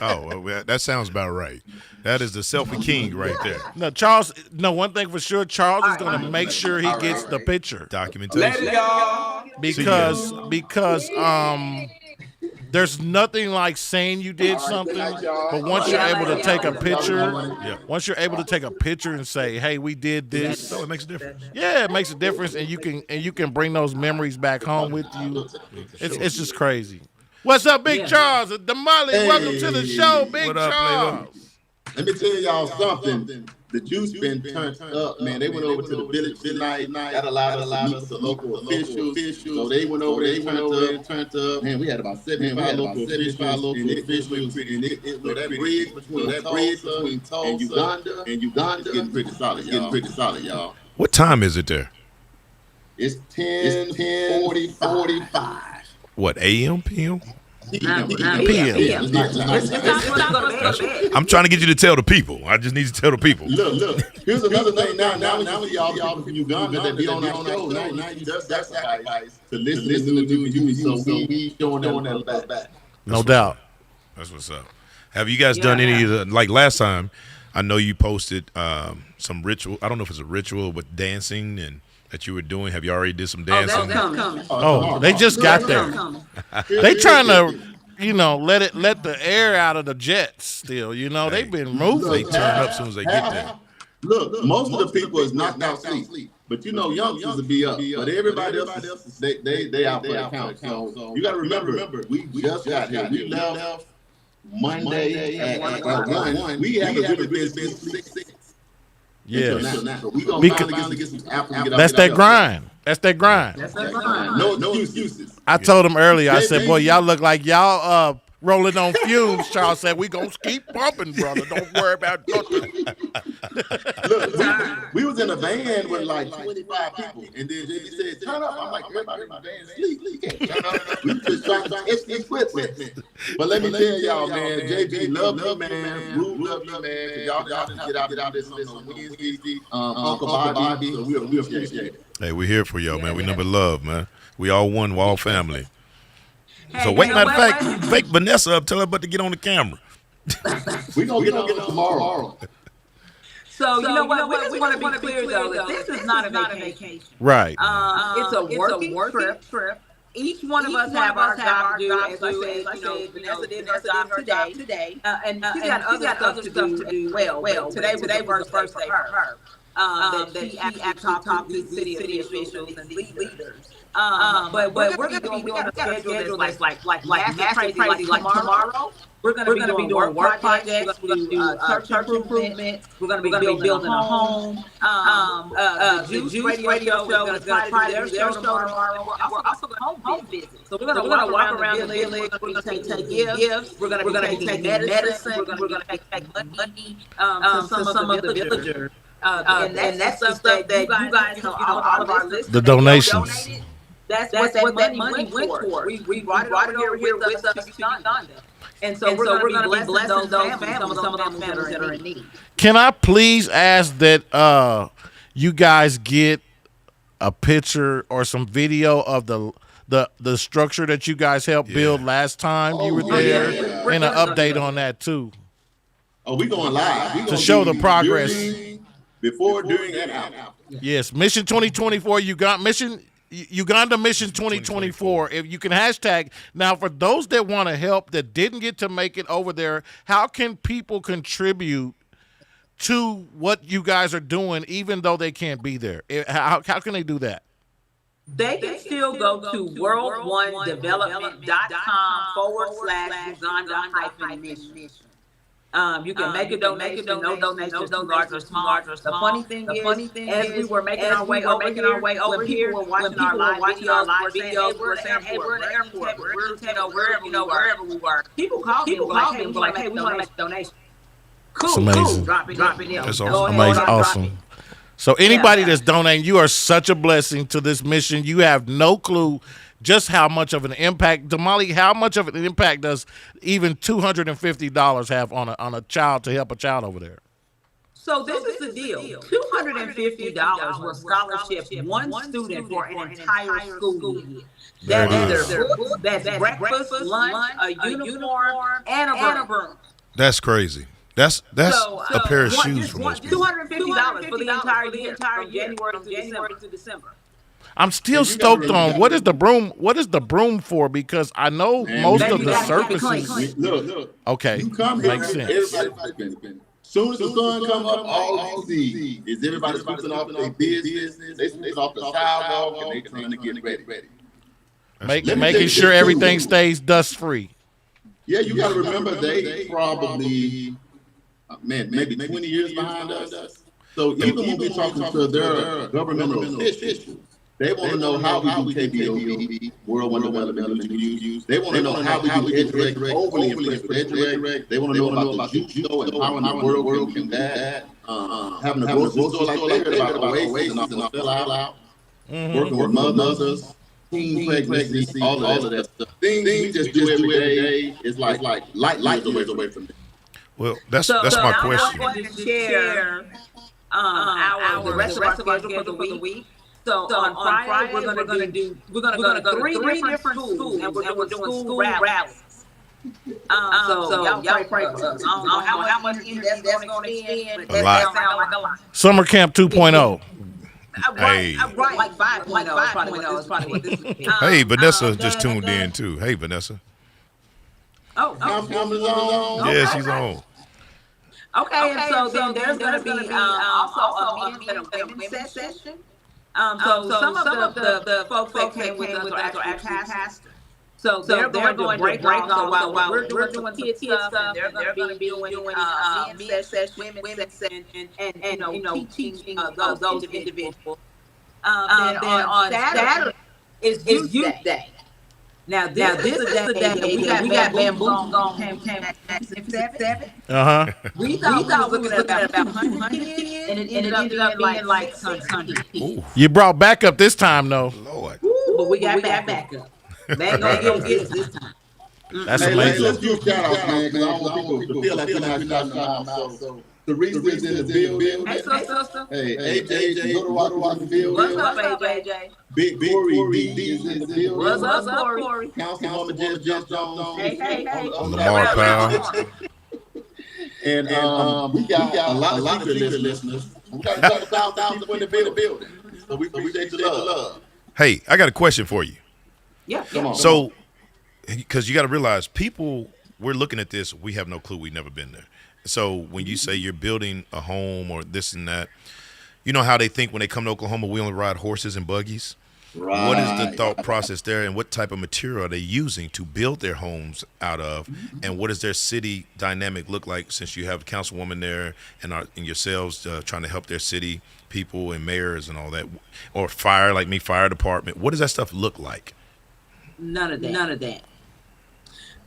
Speaker 2: Oh, well, that sounds about right. That is the selfie king right there.
Speaker 1: No, Charles. No, one thing for sure, Charles is going to make sure he gets the picture.
Speaker 2: Documentation.
Speaker 1: Because there's nothing like saying you did something, but once you're able to take a picture, and say, "Hey, we did this,"
Speaker 2: so it makes a difference.
Speaker 1: Yeah, it makes a difference, and you can bring those memories back home with you. It's just crazy. What's up, Big Charles? Damali, welcome to the show, Big Charles.
Speaker 4: Let me tell y'all something. The juice been turned up, man. They went over to the village tonight. That allowed us to meet the local officials. So they went over there and turned up. Man, we had about 75 local officials. And that bridge between Tulsa and Uganda is getting pretty solid, y'all.
Speaker 2: What time is it there?
Speaker 4: It's 10:45.
Speaker 2: What, a.m., p.m.?
Speaker 4: PM.
Speaker 2: I'm trying to get you to tell the people. I just need to tell the people.
Speaker 4: Look. Here's another thing. Now we see y'all from Uganda that be on our show. Now you just sacrifice to listen to you. So we showing that back.
Speaker 1: No doubt.
Speaker 2: That's what's up. Have you guys done any of the, like last time, I know you posted some ritual. I don't know if it's a ritual with dancing and that you were doing. Have you already did some dancing?
Speaker 1: They just got there. They trying to, let the air out of the jets still. They've been moving.
Speaker 2: They turn up as soon as they get there.
Speaker 4: Look, most of the people is knocked out sleep. But youngsters will be up. But everybody else, they out for the count. So you got to remember, we just got here. We left Monday at 1. We haven't really been since 6.
Speaker 1: Yes.
Speaker 4: So we gonna finally get some apples and get
Speaker 1: That's
Speaker 4: out
Speaker 1: that
Speaker 4: there.
Speaker 1: grind. That's that grind.
Speaker 4: No excuses.
Speaker 1: I told him earlier, I said, boy, y'all look like y'all rolling on fumes. Charles said, we going to keep pumping, brother. Don't worry about nothing.
Speaker 4: Look, we was in a van with like 25 people, and then he said, turn up. I'm like, everybody in my van sleep. You can't turn up. We just trying to test equipment. But let me tell y'all, man, JB love you, man. Rue love you, man. Y'all just get out this on Wednesday. Uncle Bobby. So we appreciate it.
Speaker 2: Hey, we're here for y'all, man. We number love, man. We all one, we all family. So wait, matter of fact, fake Vanessa up, tell her about to get on the camera.
Speaker 4: We're going to get on tomorrow.
Speaker 3: So, you know what? We just want to be clear, though, that this is not a vacation.
Speaker 1: Right.
Speaker 3: It's a working trip. Each one of us have our job to do, as I said, Vanessa did her job today. And she's got other stuff to do. Well, today was the first day for her. That she actually talked to city officials and leaders. But we're going to be doing a schedule that's like massive crazy like tomorrow. We're going to be doing work projects. We're going to do church improvement. We're going to be building a home. The Juice radio show is going to try to do their show tomorrow. We're also going to home visit. So we're going to walk around the village. We're going to take gifts. We're going to take medicine. We're going to take money to some of the villagers. And that's the stuff that you guys, all of our listeners,
Speaker 1: the donations.
Speaker 3: That's what that money went for. We brought it over here with us to Uganda. And so we're going to be blessing those families, some of those families that are in need.
Speaker 1: Can I please ask that you guys get a picture or some video of the structure that you guys helped build last time you were there, and an update on that too?
Speaker 4: Oh, we going live
Speaker 1: to show the progress.
Speaker 4: Before, during, and after.
Speaker 1: Yes, Mission 2024. Uganda Mission 2024. If you can hashtag. Now, for those that want to help that didn't get to make it over there, how can people contribute to what you guys are doing, even though they can't be there? How can they do that?
Speaker 3: They can still go to world1development.com/Uganda-mission. You can make a donation, no donations, no large or small. The funny thing is, as we were making our way over here, when people were watching our live videos, we're saying, hey, we're in the airport, we're wherever we were. People called me and were like, hey, we want to make a donation. Cool,
Speaker 1: it's amazing.
Speaker 3: Drop it in.
Speaker 1: That's amazing, awesome. So anybody that's donating, you are such a blessing to this mission. You have no clue just how much of an impact, Damali, how much of an impact does even $250 have on a child to help a child over there?
Speaker 3: So this is the deal. $250 will scholarship one student for an entire school year. That's breakfast, lunch, a uniform, and a room.
Speaker 2: That's crazy. That's a pair of shoes for most people.
Speaker 3: $250 for the entire year, from January to December.
Speaker 1: I'm still stoked on what is the broom for, because I know most of the surfaces.
Speaker 4: Look.
Speaker 1: Okay,
Speaker 4: you come
Speaker 1: makes sense.
Speaker 4: Soon as the sun come up, all you see is everybody scooping off their business. They scooping off the sidewalk and they trying to get ready.
Speaker 1: Making sure everything stays dust free.
Speaker 4: Yeah, you got to remember they probably, maybe 20 years behind us. So even when we talking to their governmental officials, they want to know how we do KBOB, World One Development News. They want to know how we do EduRec, overly impressed with EduRec. They want to know about the JUCO and how in the world can that. Having a grocery store like they heard about Oasis and all fill out. Working with mothers, teen pregnancy, all of that stuff. Things we just do every day is like light years away from it.
Speaker 2: Well, that's my question.
Speaker 3: I'm going to share the rest of our schedule for the week. So on Friday, we're going to go to three different schools, and we're doing school rallies. So y'all pray for us. I don't know how much energy that's going to expend, but
Speaker 2: A
Speaker 3: that
Speaker 2: lot.
Speaker 3: sounds like a lot.
Speaker 1: Summer Camp 2.0.
Speaker 2: Hey.
Speaker 3: Right, like 5.0 is probably what this is.
Speaker 2: Hey, Vanessa just tuned in too. Hey, Vanessa.
Speaker 3: Oh,
Speaker 2: Yeah, she's on.
Speaker 3: Okay, and so then there's going to be also a men and a women's session. So some of the folks that came with us are actually pastors. So they're going to break off. So while we're doing kids stuff, and they're going to be doing men's session, women's session, and teaching those individuals. Then on Saturday is Youth Day. Now this is the day that we got bamboos on came at 7. We thought we was looking at about 100 kids, and it ended up being like 600 kids.
Speaker 1: You brought backup this time, though.
Speaker 2: Lord.
Speaker 3: But we got backup. They ain't gonna get us this time.
Speaker 1: That's
Speaker 4: Hey,
Speaker 1: amazing.
Speaker 4: let's do a shout out, man, because I don't want people to feel like we're not shouting them out. So the reason is in the building.
Speaker 3: Hey, sister.
Speaker 4: Hey, AJ, Little Rock in the building.
Speaker 3: What's up, AJ?
Speaker 4: Big Corey D is in the building.
Speaker 3: What's up, Corey?
Speaker 4: Councilwoman Jess Jones.
Speaker 3: Hey.
Speaker 2: Lamar Powell.
Speaker 4: And we got a lot of secret listeners. We got 5,000 in the building. So we appreciate the love.
Speaker 2: Hey, I got a question for you.
Speaker 3: Yeah.
Speaker 4: Come on.
Speaker 2: So, because you got to realize, people, we're looking at this, we have no clue, we've never been there. So when you say you're building a home or this and that, you know how they think when they come to Oklahoma, we only ride horses and buggies?
Speaker 4: Right.
Speaker 2: What is the thought process there, and what type of material are they using to build their homes out of, and what does their city dynamic look like, since you have a councilwoman there and yourselves trying to help their city people and mayors and all that, or fire department? What does that stuff look like?
Speaker 3: None of that.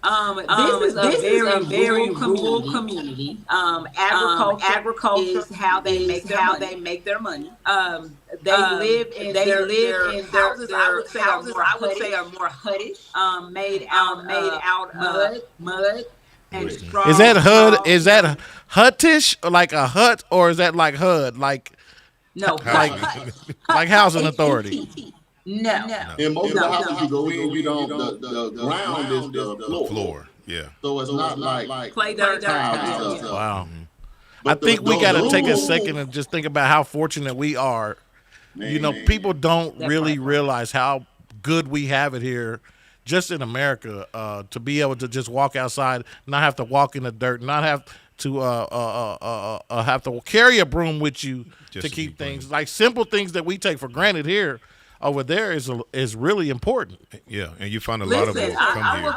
Speaker 3: This is a very rural community. Agriculture is how they make their money. They live in houses. I would say are more huttish. Made out of mud and straw.
Speaker 1: Is that huttish, or like a hut, or is that like HUD, like housing authority?
Speaker 3: No.
Speaker 4: In most of the houses you go in, we don't. The ground is the floor.
Speaker 2: Yeah.
Speaker 4: So it's not like
Speaker 3: Clay dirt.
Speaker 1: Wow. I think we got to take a second and just think about how fortunate we are.
Speaker 4: Man.
Speaker 1: People don't really realize how good we have it here, just in America, to be able to just walk outside, not have to walk in the dirt, not have to carry a broom with you
Speaker 2: Just
Speaker 1: to keep things like simple things that we take for granted here. Over there is really important.
Speaker 2: Yeah, and you find a lot of them come here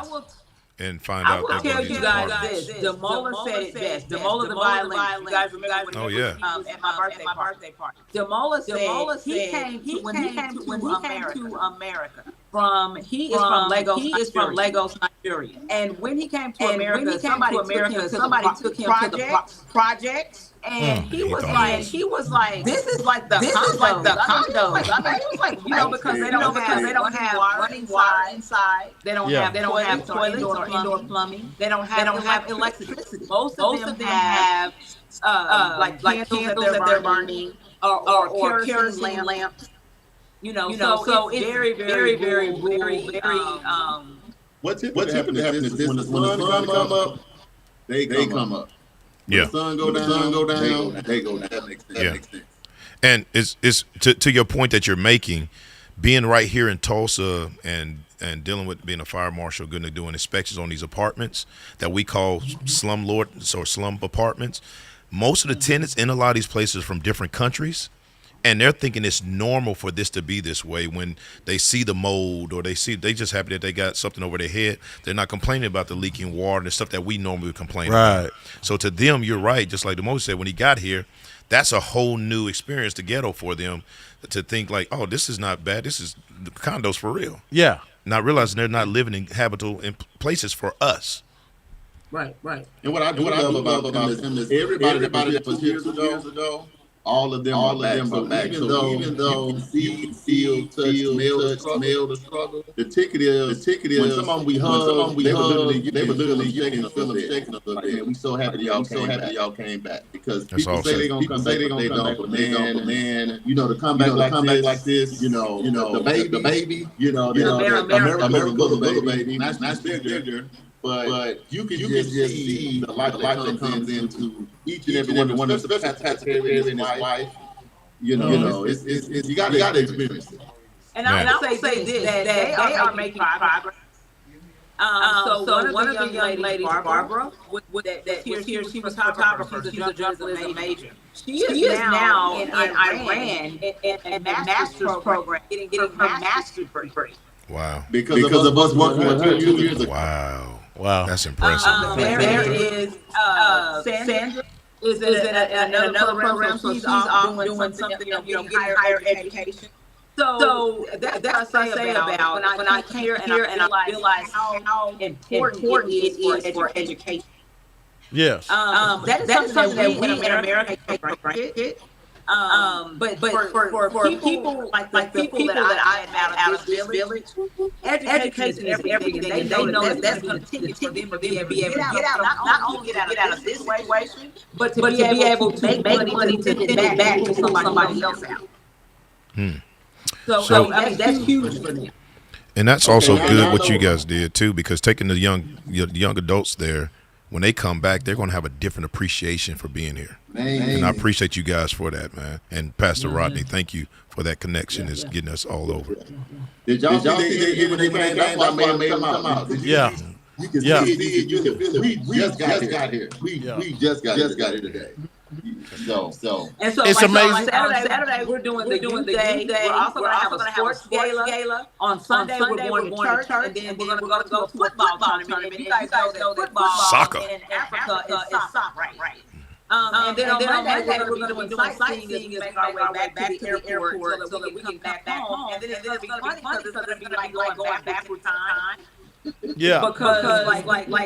Speaker 2: and find out.
Speaker 3: I will tell you guys this. Demola said it best. Demola the violin. You guys remember when he was at my birthday party? Demola said he came to America. He is from Lagos, Nigeria. And when he came to America, somebody took him to the projects. And he was like, this is like the condos. I mean, he was like, because they don't have running water inside. They don't have toilets or indoor plumbing. They don't have electricity. Most of them have like candles that they're burning or kerosene lamps. So it's very, very, very rural.
Speaker 4: What's typically happens is when the sun come up, they come up.
Speaker 2: Yeah.
Speaker 4: The sun go down, they go down. That makes sense.
Speaker 2: And it's to your point that you're making, being right here in Tulsa and dealing with being a fire marshal, going to doing inspections on these apartments that we call slumlords or slum apartments. Most of the tenants in a lot of these places are from different countries, and they're thinking it's normal for this to be this way. When they see the mold, or they just happy that they got something over their head, they're not complaining about the leaking water and the stuff that we normally would complain about. So to them, you're right. Just like the Mo said, when he got here, that's a whole new experience, the ghetto, for them to think like, oh, this is not bad. This is the condos for real.
Speaker 1: Yeah.
Speaker 2: Not realizing they're not living in habitable places for us.
Speaker 3: Right.
Speaker 4: And what I love about them is everybody that was here 2 years ago, all of them are back. So even though you see, feel, touch, smell the struggle, the ticket is when some of them we hug, they were literally shaking us a little bit. And we so happy y'all came back because people say they're gonna come back, but they don't. But man, to come back like this, the baby, America's little baby, not bigger. but you can just see the life that comes into each and every one of them, especially Pastor Perry and his wife. You know, it's you got to experience it.
Speaker 3: And I'll say this, that they are making progress. So one of the young ladies, Barbara, she was photographer. She's a journalism major. She is now in Iran in a master's program, getting her master's degree.
Speaker 2: Wow.
Speaker 4: Because of us working with her 2 years ago.
Speaker 2: Wow. That's impressive.
Speaker 3: There is Sandra is in another program. She's off doing something, getting higher education. So that's what I say about when I hear and I realize how important it is for education.
Speaker 1: Yes.
Speaker 3: That is something that we in America take for granted. But for people like the people that I have out of this village, education is everything, and they know that that's going to take for them to be able to get out, not only get out of this situation, but to be able to make money to send it back to somebody else out. So I mean, that's huge for them.
Speaker 2: And that's also good what you guys did too, because taking the young adults there, when they come back, they're going to have a different appreciation for being here. And I appreciate you guys for that, man. And Pastor Rodney, thank you for that connection. It's getting us all over.
Speaker 4: Did y'all see when they came back? I made them out.
Speaker 1: Yeah.
Speaker 4: You can see it. You can feel it. We just got here. We just got here today. So
Speaker 1: it's amazing.
Speaker 3: Saturday we're doing the youth day. We're also going to have a sports gala. On Sunday we're going to church, and then we're going to go to a football tournament. You guys know that football in Africa is soccer, right? And then on Monday we're going to be doing sightseeing as we make our way back to the airport so that we can come back home. And then it's going to be funny because it's going to be like going back through time.
Speaker 1: Yeah.
Speaker 3: Because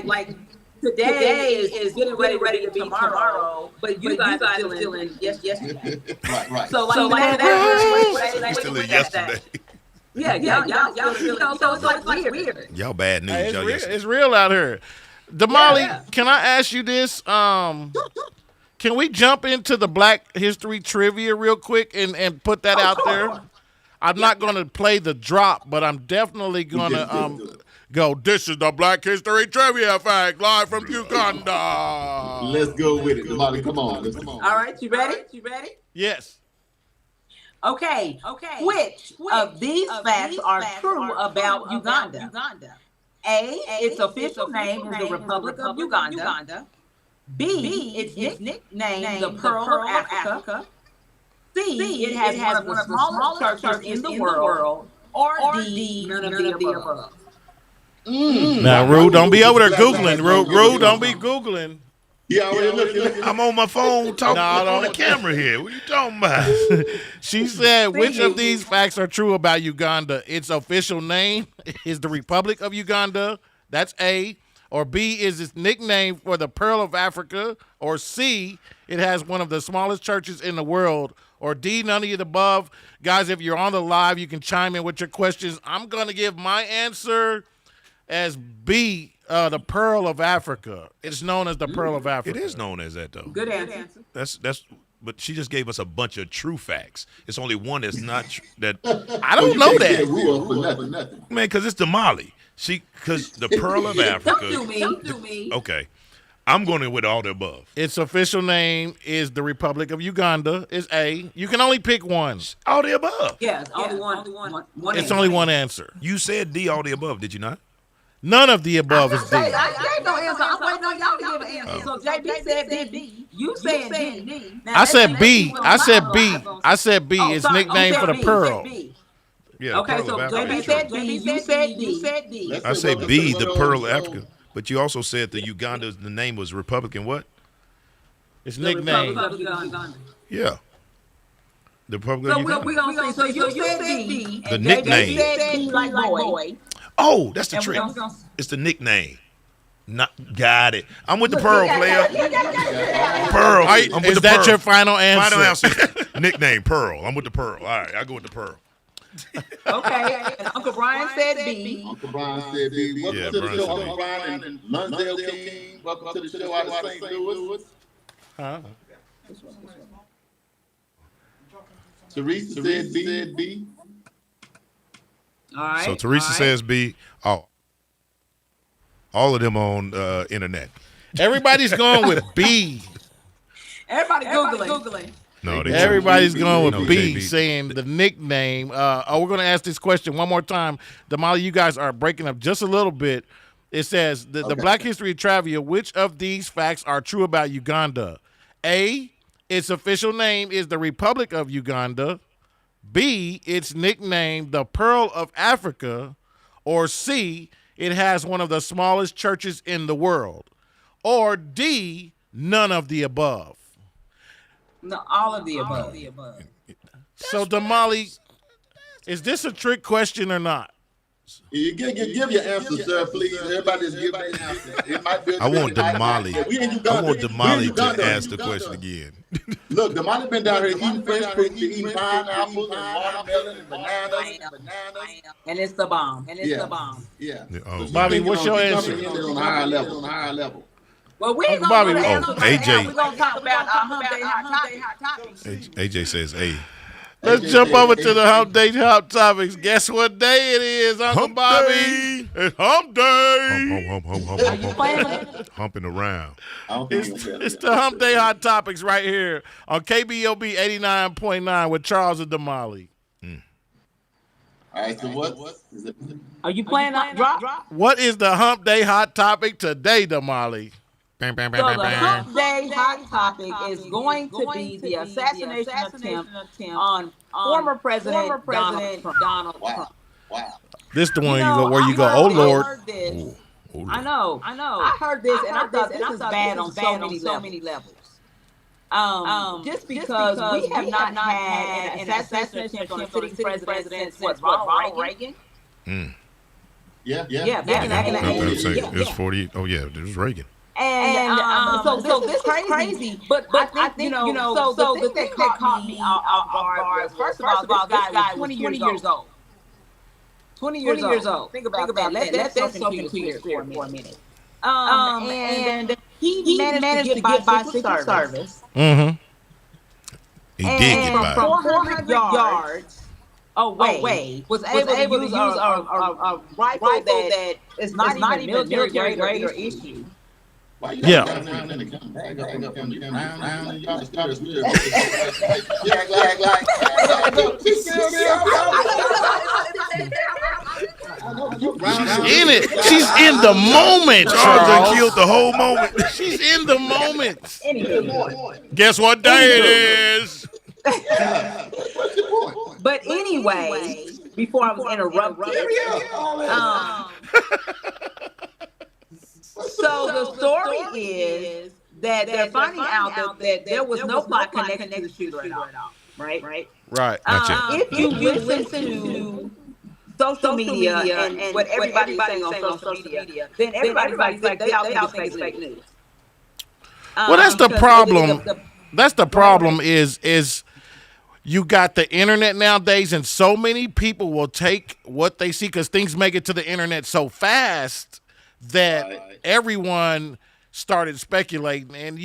Speaker 3: like. Today is getting ready to be tomorrow, but you guys are still in yesterday. Right. So
Speaker 2: We're still in yesterday.
Speaker 3: Yeah, y'all so it's like weird.
Speaker 2: Y'all bad news.
Speaker 1: Hey, it's real out here. Damali, can I ask you this? Can we jump into the Black History trivia real quick and put that out there? I'm not going to play the drop, but I'm definitely going to go, this is the Black History Trivia Fact, live from Uganda.
Speaker 4: Let's go with it. Damali, come on.
Speaker 3: All right, you ready?
Speaker 1: Yes.
Speaker 3: Okay. Which of these facts are true about Uganda? A, its official name is the Republic of Uganda. B, its nickname the Pearl of Africa. C, it has one of the smallest churches in the world. Or D, none of the above.
Speaker 1: Now, Rue, don't be over there Googling. Rue, don't be Googling.
Speaker 4: Yeah,
Speaker 2: I'm on my phone talking on the camera here. What are you talking about?
Speaker 1: She said, which of these facts are true about Uganda? Its official name is the Republic of Uganda. That's A. Or B, is its nickname for the Pearl of Africa. Or C, it has one of the smallest churches in the world. Or D, none of the above. Guys, if you're on the live, you can chime in with your questions. I'm going to give my answer as B, the Pearl of Africa. It's known as the Pearl of Africa.
Speaker 2: It is known as that, though.
Speaker 3: Good answer.
Speaker 2: That's. But she just gave us a bunch of true facts. It's only one that's not that.
Speaker 1: I don't know that.
Speaker 2: Man, because it's Damali. Because the Pearl of Africa.
Speaker 3: Don't do me.
Speaker 2: Okay. I'm going with all the above.
Speaker 1: Its official name is the Republic of Uganda. Is A. You can only pick one.
Speaker 2: All the above.
Speaker 3: Yes, only one.
Speaker 1: It's only one answer.
Speaker 2: You said D, all the above, did you not?
Speaker 1: None of the above is D.
Speaker 3: I gave no answer. I'm waiting on y'all to give an answer. So JB said D. You said D.
Speaker 1: I said B. I said B. It's nicknamed for the Pearl.
Speaker 2: Yeah.
Speaker 3: Okay, so JB said B. You said D.
Speaker 2: I say B, the Pearl of Africa. But you also said the Uganda, the name was Republican what?
Speaker 1: It's nicknamed.
Speaker 2: Yeah. The Republic of Uganda.
Speaker 3: We're going to see. So you said D.
Speaker 2: The nickname.
Speaker 3: JB said D like boy.
Speaker 2: Oh, that's the trick. It's the nickname. Got it. I'm with the Pearl, player. Pearl.
Speaker 1: Is that your final answer?
Speaker 2: Final answer. Nickname, Pearl. I'm with the Pearl. All right, I go with the Pearl.
Speaker 3: Okay. And Uncle Brian said B.
Speaker 4: Uncle Brian said B. Welcome to the show, Uncle Brian and Lonsdale King. Welcome to the show out of St. Louis. Huh? Teresa said B.
Speaker 3: All right.
Speaker 2: So Teresa says B. Oh. All of them on internet.
Speaker 1: Everybody's going with B.
Speaker 3: Everybody Googling.
Speaker 2: No,
Speaker 1: Everybody's going with B,
Speaker 2: JB.
Speaker 1: saying the nickname. We're going to ask this question one more time. Damali, you guys are breaking up just a little bit. It says, the Black History Trivia, which of these facts are true about Uganda? A, its official name is the Republic of Uganda. B, its nickname, the Pearl of Africa. Or C, it has one of the smallest churches in the world. Or D, none of the above.
Speaker 3: No, all of the above.
Speaker 1: So, Damali, is this a trick question or not?
Speaker 4: You give your answer, sir, please. Everybody just give their answer. It might be
Speaker 2: I want Damali.
Speaker 4: I
Speaker 2: want Damali to ask the question again.
Speaker 4: Look, Damali been down here eating fresh fruit, eating pineapples and watermelon and bananas.
Speaker 3: And it's the bomb.
Speaker 4: Yeah.
Speaker 2: Oh,
Speaker 1: Bobby, what's your answer?
Speaker 4: On a higher level.
Speaker 3: Well, we ain't
Speaker 1: Bobby,
Speaker 3: gonna answer right
Speaker 2: AJ.
Speaker 3: now. We're gonna talk about Hump Day Hot Topics.
Speaker 2: AJ says A.
Speaker 1: Let's jump over to the Hump Day Hot Topics. Guess what day it is, Uncle
Speaker 2: Hump
Speaker 1: Bobby?
Speaker 2: Day.
Speaker 1: It's Hump Day.
Speaker 2: Hump. Humping around.
Speaker 1: It's the Hump Day Hot Topics right here on KBOB 89.9 with Charles and Damali.
Speaker 4: All right, so what?
Speaker 3: Are you playing that drop?
Speaker 1: What is the Hump Day Hot Topic today, Damali?
Speaker 3: So the Hump Day Hot Topic is going to be the assassination attempt on former President Donald Trump.
Speaker 4: Wow.
Speaker 1: This the one where you go, oh Lord.
Speaker 3: I heard this. I know. I heard this, and I thought this is bad on so many levels. Just because we have not had an assassination attempt on a sitting president since what, Ronald Reagan?
Speaker 4: Yeah.
Speaker 3: Back in the 80s.
Speaker 2: It was 40. Oh yeah, it was Reagan.
Speaker 3: And so this is crazy. But I think, so the thing that caught me off guard was, first of all, this guy was 20 years old. 20 years old. Think about that. Let that soak into your spirit for a minute. And he managed to get by Secret Service.
Speaker 1: Mm-hmm.
Speaker 2: He did get by.
Speaker 3: From 400 yards away, was able to use a rifle that is not even military grade or issue.
Speaker 1: Yeah. In it. She's in the moment,
Speaker 2: Charles
Speaker 1: Charles.
Speaker 2: killed the whole moment.
Speaker 1: She's in the moment. Guess what day it is?
Speaker 3: But anyway, before I was interrupted, so the story is that they're finding out that there was no plot connected to the shooter at all, right?
Speaker 1: Right.
Speaker 3: If you listen to social media and what everybody's saying on social media, then everybody's like they all think it's fake news.
Speaker 1: Well, that's the problem. That's the problem is you got the internet nowadays, and so many people will take what they see because things make it to the internet so fast that everyone started speculating. And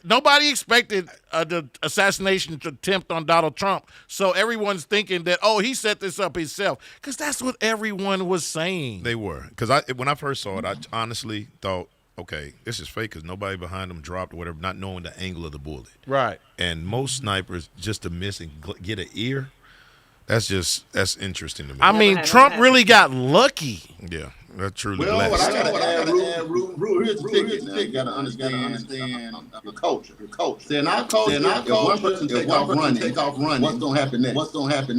Speaker 1: nobody expected the assassination attempt on Donald Trump. So everyone's thinking that, he set this up himself, because that's what everyone was saying.
Speaker 2: They were. Because when I first saw it, I honestly thought, okay, this is fake because nobody behind them dropped or whatever, not knowing the angle of the bullet.
Speaker 1: Right.
Speaker 2: And most snipers, just to miss and get an ear, that's interesting to me.
Speaker 1: I mean, Trump really got lucky.
Speaker 2: Yeah, that's truly
Speaker 4: Well,
Speaker 2: blessed.
Speaker 4: what I got to add, Rule, here's the ticket. Now. You got to understand your culture. Saying our culture, if one person take off running, what's going to happen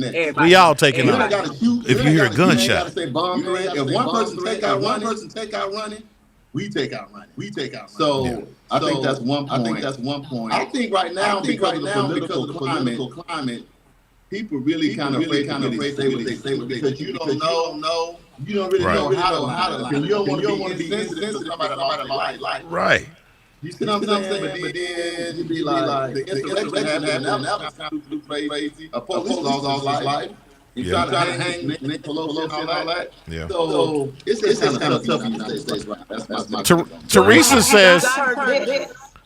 Speaker 4: next?
Speaker 1: We all taking off.
Speaker 2: If you hear a gunshot.
Speaker 4: You got to say bomb threat. If one person take out running, we take out running. So I think that's one point. I think right now, because of the political climate, people really kind of afraid to say what they say because you don't know. You don't really know how to lie. You don't want to be sensitive to somebody like.
Speaker 2: Right.
Speaker 4: You see what I'm saying? But then you be like, the insurrection happened, that was kind of crazy. A police lost his life. He tried to hang Nick Pelosi and all that.
Speaker 2: Yeah.
Speaker 4: So it's kind of tough in the United States right now. That's my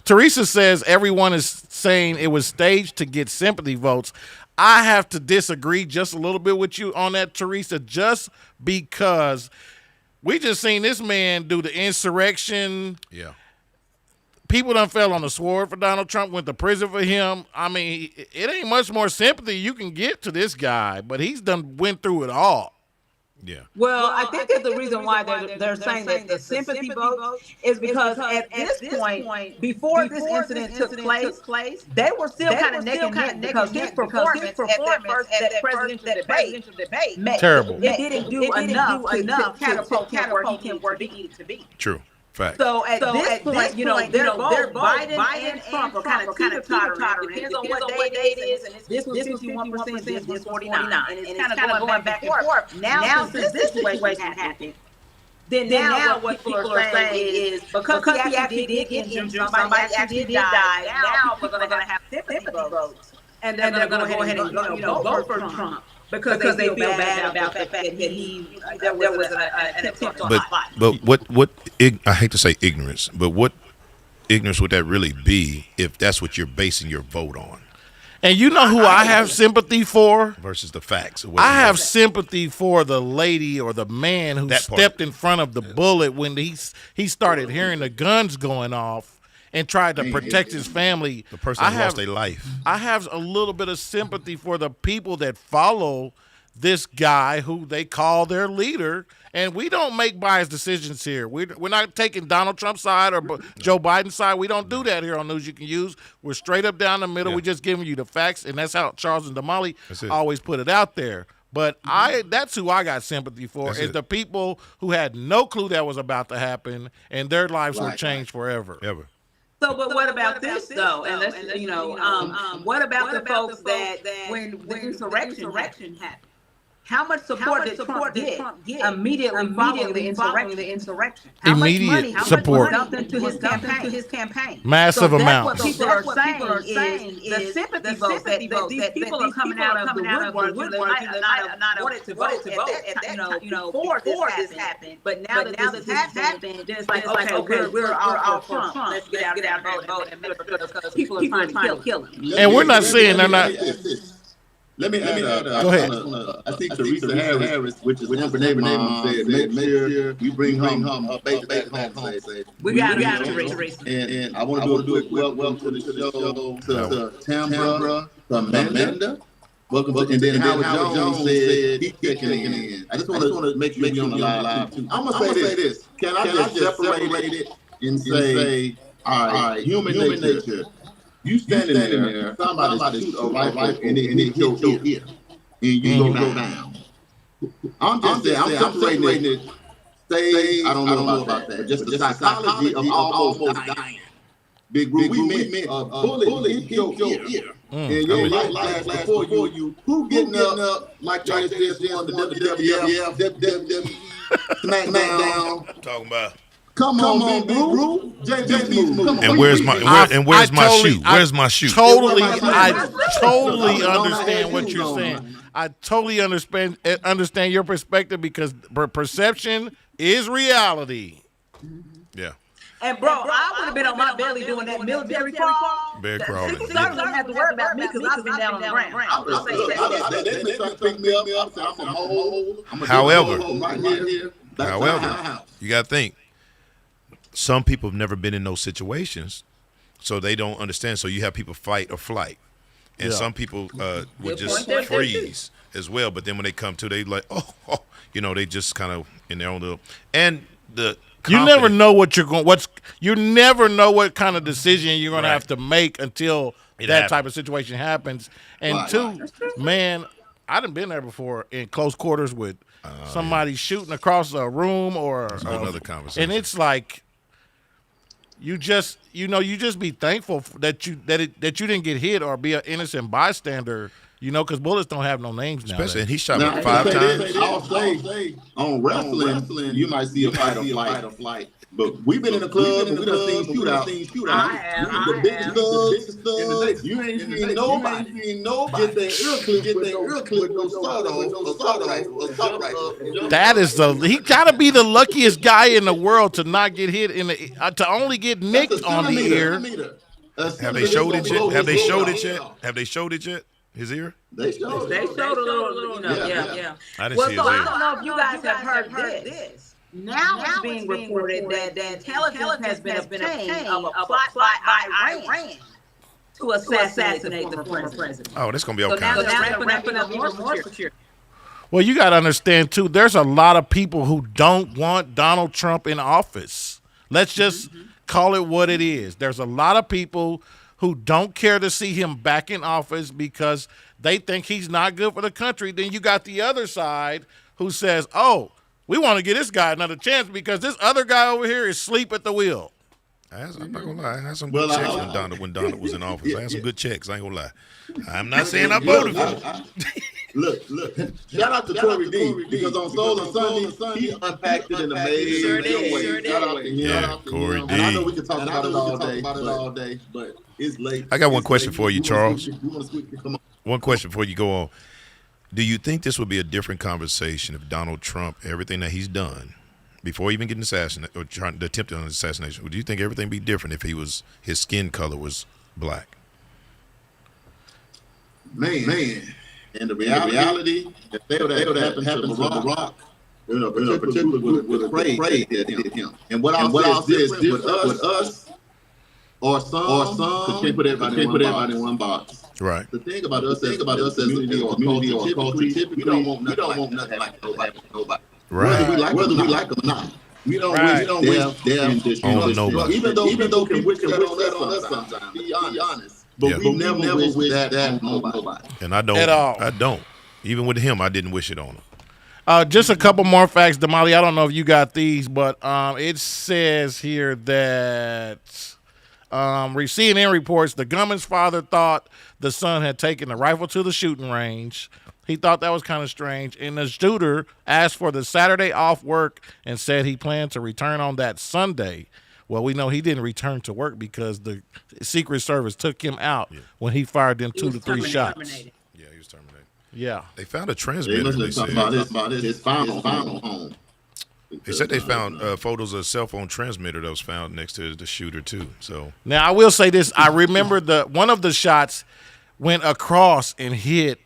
Speaker 1: Teresa says everyone is saying it was staged to get sympathy votes. I have to disagree just a little bit with you on that, Teresa, just because we just seen this man do the insurrection.
Speaker 2: Yeah.
Speaker 1: People done fell on the sword for Donald Trump, went to prison for him. I mean, it ain't much more sympathy you can get to this guy, but he's done went through it all.
Speaker 2: Yeah.
Speaker 3: Well, I think that the reason why they're saying that the sympathy vote is because at this point, before this incident took place, they were still kind of neck and neck because his performance at that presidential debate
Speaker 1: Terrible.
Speaker 3: It didn't do enough to catapult him where he needed to be.
Speaker 2: True. Fact.
Speaker 3: So at this point, they're both Biden and Trump are kind of teeter-tottering. Depends on what day it is. And this was 51%, this was 49%. And it's kind of going back and forth. Now since this situation happened, then now what people are saying is because he actually did get injured, somebody actually did die, now we're going to have sympathy votes. And they're going to go ahead and vote for Trump. Because they feel bad about the fact that there was an attempt on fight.
Speaker 2: But what I hate to say ignorance, but what ignorance would that really be if that's what you're basing your vote on?
Speaker 1: And you know who I have sympathy for?
Speaker 2: Versus the facts.
Speaker 1: I have sympathy for the lady or the man who stepped in front of the bullet when he started hearing the guns going off and tried to protect his family.
Speaker 2: The person who lost their life.
Speaker 1: I have a little bit of sympathy for the people that follow this guy who they call their leader. And we don't make biased decisions here. We're not taking Donald Trump's side or Joe Biden's side. We don't do that here on News You Can Use. We're straight up down the middle. We're just giving you the facts, and that's how Charles and Damali always put it out there. But that's who I got sympathy for, is the people who had no clue that was about to happen, and their lives were changed forever.
Speaker 2: Ever.
Speaker 3: So, but what about this though? And let's, what about the folks that when the insurrection happened? How much support did Trump get immediately following the insurrection? How much money was dumped into his campaign?
Speaker 1: Massive amount.
Speaker 3: What people are saying is the sympathy votes that these people are coming out of the woodwork. They might not wanted to vote at that, before this happened. But now that this has happened, then it's like, okay, we're all for Trump. Let's get out and vote because people are trying to kill him.
Speaker 1: And we're not saying they're not.
Speaker 4: Let me add.
Speaker 1: Go ahead.
Speaker 4: I think Teresa Harris, which is Amber mom, said, make sure we bring home back home safe.
Speaker 3: We got Teresa.
Speaker 4: And I want to do a quick welcome to the show to Tambra, to Amanda. Welcome to, and then Howard Jones said he's kicking in. I just want to make sure you're on the live too. I'm gonna say this. Can I just separate it and say, all right, human nature. You standing there, somebody shoot a rifle and it hit your ear, and you go down. I'm just saying, I'm separating it. Say, I don't know about that. Just the psychology of almost dying. Big Roo, we meant a bullet hit your ear. And your life flashed before you. Who getting up like this on the WWF, SmackDown?
Speaker 2: I'm talking about.
Speaker 4: Come on, Big Roo.
Speaker 2: And where's my shoe? Where's my shoe?
Speaker 1: I totally understand what you're saying. I totally understand your perspective because perception is reality.
Speaker 2: Yeah.
Speaker 3: And bro, I would have been on my belly doing that military crawl.
Speaker 2: Bear crawling.
Speaker 3: Secret Service don't have to worry about me because I've been down on the ground. I'm just saying that.
Speaker 2: However, you got to think. Some people have never been in those situations, so they don't understand. So you have people fight or flight, and some people would just freeze as well. But then when they come to, they like, they just kind of in their own little. And the
Speaker 1: you never know what you're going. You never know what kind of decision you're going to have to make until that type of situation happens. And man, I done been there before in close quarters with somebody shooting across a room or
Speaker 2: another conversation,
Speaker 1: and it's like. You just be thankful that you didn't get hit or be an innocent bystander, because bullets don't have no names now.
Speaker 2: Especially, and he shot me 5 times.
Speaker 4: I'll say on wrestling, you might see a fight or flight. But we've been in the club and we done seen shootouts.
Speaker 3: I have.
Speaker 4: The biggest thugs. You ain't seen nobody get their ear clipped with no sawed off.
Speaker 1: That is he gotta be the luckiest guy in the world to not get hit to only get nicked on the ear.
Speaker 2: Have they showed it yet? Have they showed it yet? His ear?
Speaker 4: They showed
Speaker 3: a little, yeah.
Speaker 2: I didn't
Speaker 3: Well,
Speaker 2: see
Speaker 3: so
Speaker 2: his
Speaker 3: I
Speaker 2: ear.
Speaker 3: don't know if you guys have heard this. Now it's being reported that intelligence has been obtained of a plot by Iran to assassinate the former president.
Speaker 2: Oh, that's going to be all kinds
Speaker 3: So
Speaker 2: of
Speaker 3: now
Speaker 2: stuff.
Speaker 3: they're ramping up even more security.
Speaker 1: Well, you got to understand, too, there's a lot of people who don't want Donald Trump in office. Let's just call it what it is. There's a lot of people who don't care to see him back in office because they think he's not good for the country. Then you got the other side who says, oh, we want to give this guy another chance because this other guy over here is asleep at the wheel.
Speaker 2: I'm not gonna lie. I had some good checks when Donald was in office. I had some good checks. I ain't gonna lie. I'm not saying I voted for him.
Speaker 4: Look. Shout out to Tory D because on Soul and Sunday he unpacked it in an amazing way. Shout out to him.
Speaker 2: Yeah, Corey D.
Speaker 4: And I know we can talk about it all day, but it's late.
Speaker 2: I got one question for you, Charles.
Speaker 4: Come on.
Speaker 2: One question before you go on. Do you think this would be a different conversation if Donald Trump, everything that he's done, before even getting assassinated or trying to attempt an assassination, do you think everything would be different if his skin color was black?
Speaker 4: Man. And the reality if they would have happened to Barack, particularly with the praise that did him. And what I'll say is different with us or some, because can't put everybody in one box.
Speaker 2: Right.
Speaker 4: The thing about us as a community or culture, typically, we don't want nothing like nobody.
Speaker 2: Right.
Speaker 4: Whether we like them or not. We don't wish death on nobody. Even though we wish that on us sometimes, be honest. But we never wish that on nobody.
Speaker 2: And I don't.
Speaker 1: At all.
Speaker 2: I don't. Even with him, I didn't wish it on him.
Speaker 1: Just a couple more facts, Damali. I don't know if you got these, but it says here that CNN reports the gunman's father thought the son had taken the rifle to the shooting range. He thought that was kind of strange. And the shooter asked for the Saturday off work and said he planned to return on that Sunday. Well, we know he didn't return to work because the Secret Service took him out when he fired them 2 to 3 shots.
Speaker 2: Yeah, he was terminated.
Speaker 1: Yeah.
Speaker 2: They found a transmitter. They said.
Speaker 4: About his final home.
Speaker 2: They said they found photos of a cell phone transmitter that was found next to the shooter too. So
Speaker 1: now I will say this: I remember one of the shots went across and hit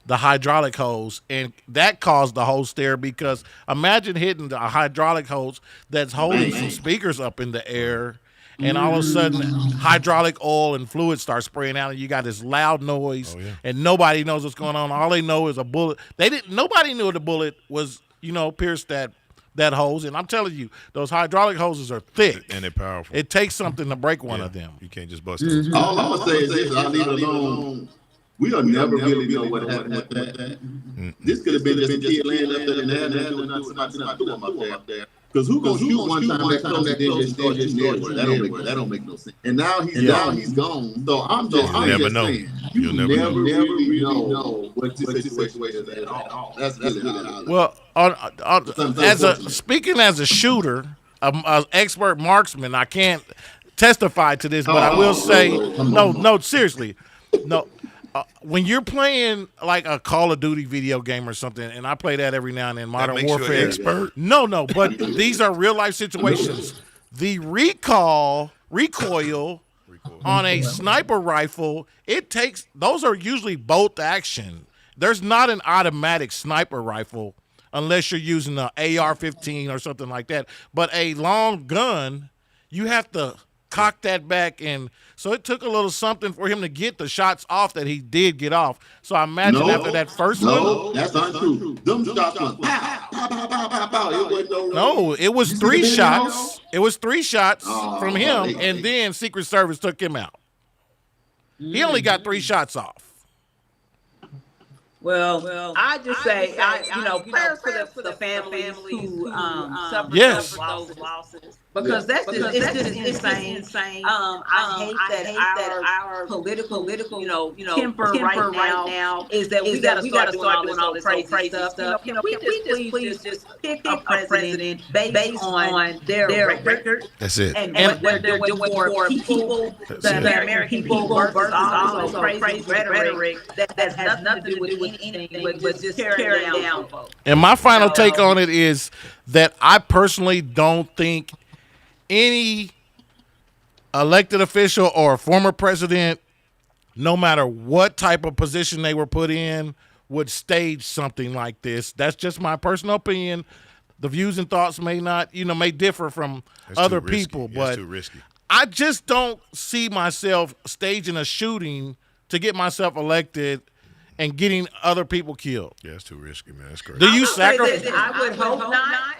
Speaker 1: the hydraulic hose, and that caused the whole stir because imagine hitting the hydraulic hose that's holding some speakers up in the air, and all of a sudden hydraulic oil and fluid start spraying out, and you got this loud noise, and nobody knows what's going on. All they know is a bullet. Nobody knew the bullet was, pierced that hose, and I'm telling you, those hydraulic hoses are thick
Speaker 2: and they're powerful.
Speaker 1: It takes something to break one of them.
Speaker 2: You can't just bust it.
Speaker 4: All I'm gonna say is this: I leave it alone. We'll never really know what happened with that. This could have been just a kid laying up there in there and doing nothing up there. Because who gonna shoot one time that close and then just start shooting everywhere? That don't make no sense. And now he's gone. So I'm just saying, you never really know what the situation is at all. That's
Speaker 1: well, speaking as a shooter, an expert marksman, I can't testify to this, but I will say, no, seriously, no. When you're playing like a Call of Duty video game or something, and I play that every now and then, Modern Warfare.
Speaker 2: You an expert?
Speaker 1: No, but these are real life situations. The recoil on a sniper rifle, those are usually bolt action. There's not an automatic sniper rifle unless you're using an AR-15 or something like that. But a long gun, you have to cock that back, and so it took a little something for him to get the shots off that he did get off. So I imagine after that first one.
Speaker 4: No, that's untrue. Them shots went pow, pow, pow, pow, pow, pow.
Speaker 1: No, it was 3 shots. It was 3 shots from him, and then Secret Service took him out. He only got 3 shots off.
Speaker 3: Well, I just say, prayers for the families who suffered those losses. Because that's just insane. I hate that our political, temper right now is that we got to start doing all this crazy stuff. Can we please just pick a president based on their record?
Speaker 2: That's it.
Speaker 3: And what they're doing for people, the American people versus all this crazy rhetoric that has nothing to do with anything but just tearing down folks.
Speaker 1: And my final take on it is that I personally don't think any elected official or former president no matter what type of position they were put in, would stage something like this. That's just my personal opinion. The views and thoughts may differ from other people, but
Speaker 2: too risky.
Speaker 1: I just don't see myself staging a shooting to get myself elected and getting other people killed.
Speaker 2: Yeah, it's too risky, man. That's crazy.
Speaker 1: Do you sacrifice?
Speaker 3: I would hope not.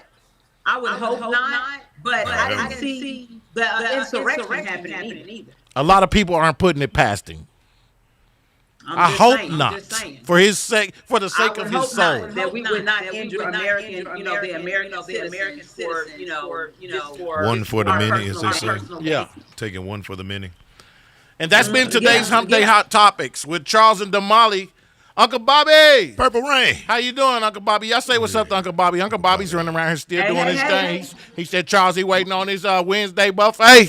Speaker 3: I would hope not. But I didn't see the insurrection happening either.
Speaker 1: A lot of people aren't putting it past him. I hope not. For his sake, for the sake of his soul.
Speaker 3: That we would not injure American, the American citizens for, for
Speaker 2: one for the many, as they say.
Speaker 1: Yeah.
Speaker 2: Taking one for the many.
Speaker 1: And that's been today's Hump Day Hot Topics with Charles and Damali. Uncle Bobby.
Speaker 2: Purple Rain.
Speaker 1: How you doing, Uncle Bobby? Y'all say what's up to Uncle Bobby. Uncle Bobby's running around here still doing his thing. He said Charles, he waiting on his Wednesday buffet.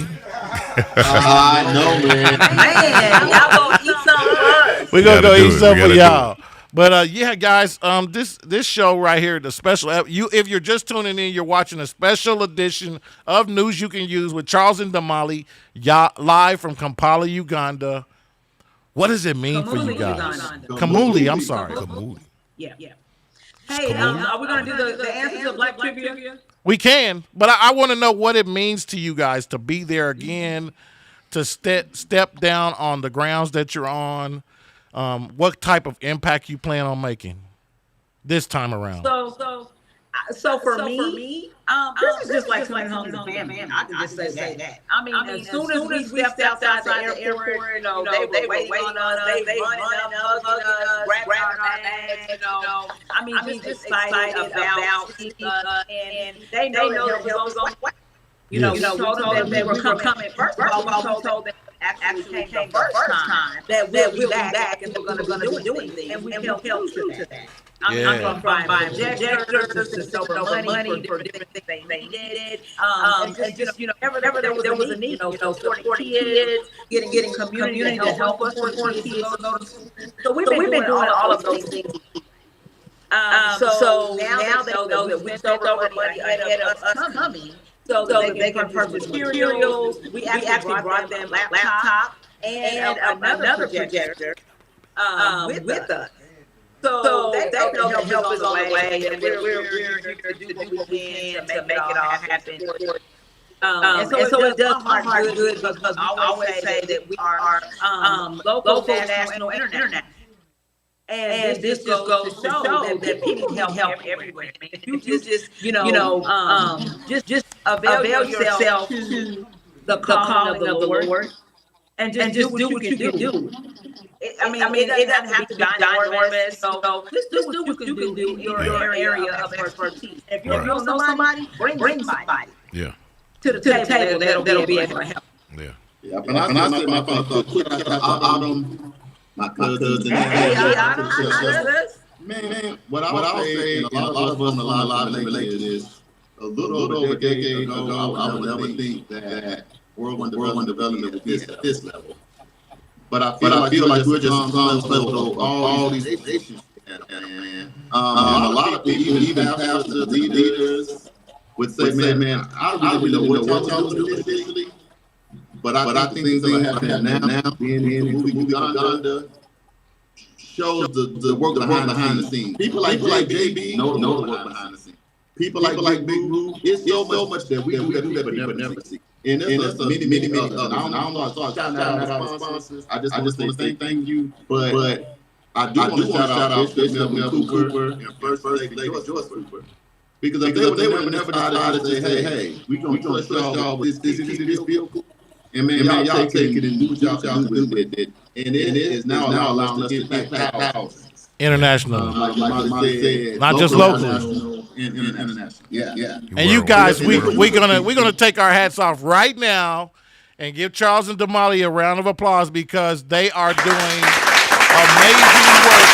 Speaker 4: I know, man.
Speaker 3: Man, y'all gonna eat something first.
Speaker 1: We're going to go eat something for y'all. But, yeah, guys, this show right here, the special, if you're just tuning in, you're watching a special edition of News You Can Use with Charles and Damali, live from Kampala, Uganda. What does it mean for you guys? Kamuli, I'm sorry.
Speaker 2: Kamuli.
Speaker 3: Yeah. Hey, are we going to do the answers of Black Trivia?
Speaker 1: We can, but I want to know what it means to you guys to be there again, to step down on the grounds that you're on. What type of impact you plan on making this time around?
Speaker 3: So for me, this is just like coming home to family. I can just say that. I mean, as soon as we stepped outside the airport, they were waiting on us. They running up, hugging us, grabbing our bags. I mean, just excited about seeing us, and they know that help was on the way. We told them that we were coming first. First of all, we told them actually came the first time that we'll be back and we're going to do anything, and we held true to that. I'm going to buy projectors to sell money for different things they needed. And just, whenever there was a need, supporting kids, getting community to help us support kids to go to school. So we've been doing all of those things. So now they know that we spent over money ahead of us coming. So that they can purchase materials. We actually brought them laptop and another projector with us. So they know that help is on the way, and we're here to do what we can to make it all happen. And so it does my heart good because we always say that we are local, national, international. And this just goes to show that people can help everywhere. I mean, if you just avail yourself to the calling of the Lord, and just do what you can do. It doesn't have to be ginormous. So just do what you can do in your area of expertise. If you know somebody, bring somebody.
Speaker 2: Yeah.
Speaker 3: To the table that'll be able to help.
Speaker 2: Yeah.
Speaker 4: Yeah. When I say my father, Autumn, my cousin, man, what I'll say, and a lot of us on the line relate to this. A little over a decade ago, I would never think that World One Development would be at this level. But I feel like we're just on this level of all these issues. And a lot of people, even pastors, leaders, would say, man, I don't really know what y'all do initially. But I think things that are happening now, being in Uganda, shows the work behind the scenes. People like JB know the work behind the scenes. People like Big Roo, it's so much that we do that people never see. And there's many others. I don't know. I start shouting out our sponsors. I just want to say thank you. But I do want to shout out Bishop Melvin Cooper and First Lady Joyce Cooper. Because if they would never decided to say, hey, we're going to trust y'all with this vehicle. And man, y'all take it and do what y'all can do with it. And it is now allowing us to impact thousands.
Speaker 1: International.
Speaker 4: Like said,
Speaker 1: not just local.
Speaker 4: International. Yeah.
Speaker 1: And you guys, we're gonna take our hats off right now and give Charles and Damali a round of applause because they are doing amazing work.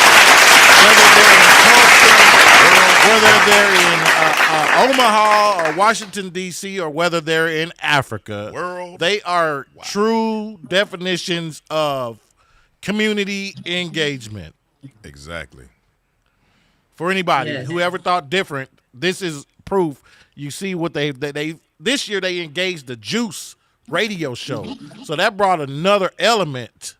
Speaker 1: Whether they're in Omaha or Washington D.C. or whether they're in Africa, they are true definitions of community engagement.
Speaker 2: Exactly.
Speaker 1: For anybody who ever thought different, this is proof. You see what they this year they engaged the Juice radio show. So that brought another element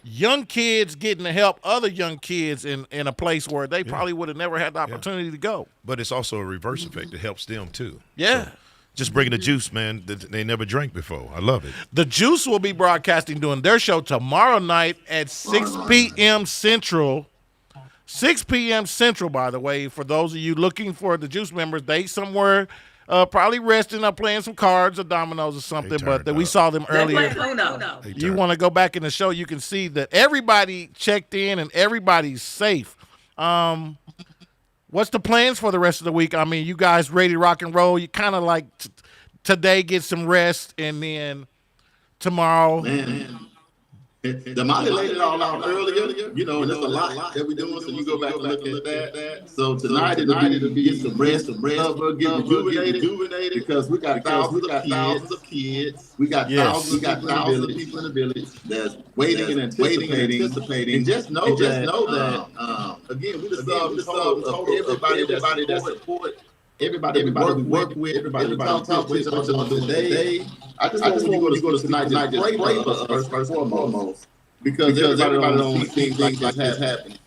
Speaker 1: young kids getting to help other young kids in a place where they probably would have never had the opportunity to go.
Speaker 2: But it's also a reverse effect. It helps them too.
Speaker 1: Yeah.
Speaker 2: So just bringing the juice, man, that they never drank before. I love it.
Speaker 1: The Juice will be broadcasting doing their show tomorrow night at 6 p.m. Central. 6 p.m. Central, by the way, for those of you looking for the Juice members, they somewhere probably resting or playing some cards or dominoes or something, but we saw them earlier. You want to go back in the show, you can see that everybody checked in and everybody's safe. What's the plans for the rest of the week? I mean, you guys ready to rock and roll? You kind of like today get some rest and then tomorrow.
Speaker 4: Man. Damali laid it all out earlier, you know, and there's a lot that we're doing, so you go back and look at that. So tonight it'll be get some rest, get rejuvenated, because we got thousands of kids. We got thousands of people in the village that's waiting and anticipating. And just know that, again, we just saw everybody that support. Everybody we work with, everybody we talk with today. I just want you to go to tonight, just pray for us first and foremost, because everybody don't see things like this happen.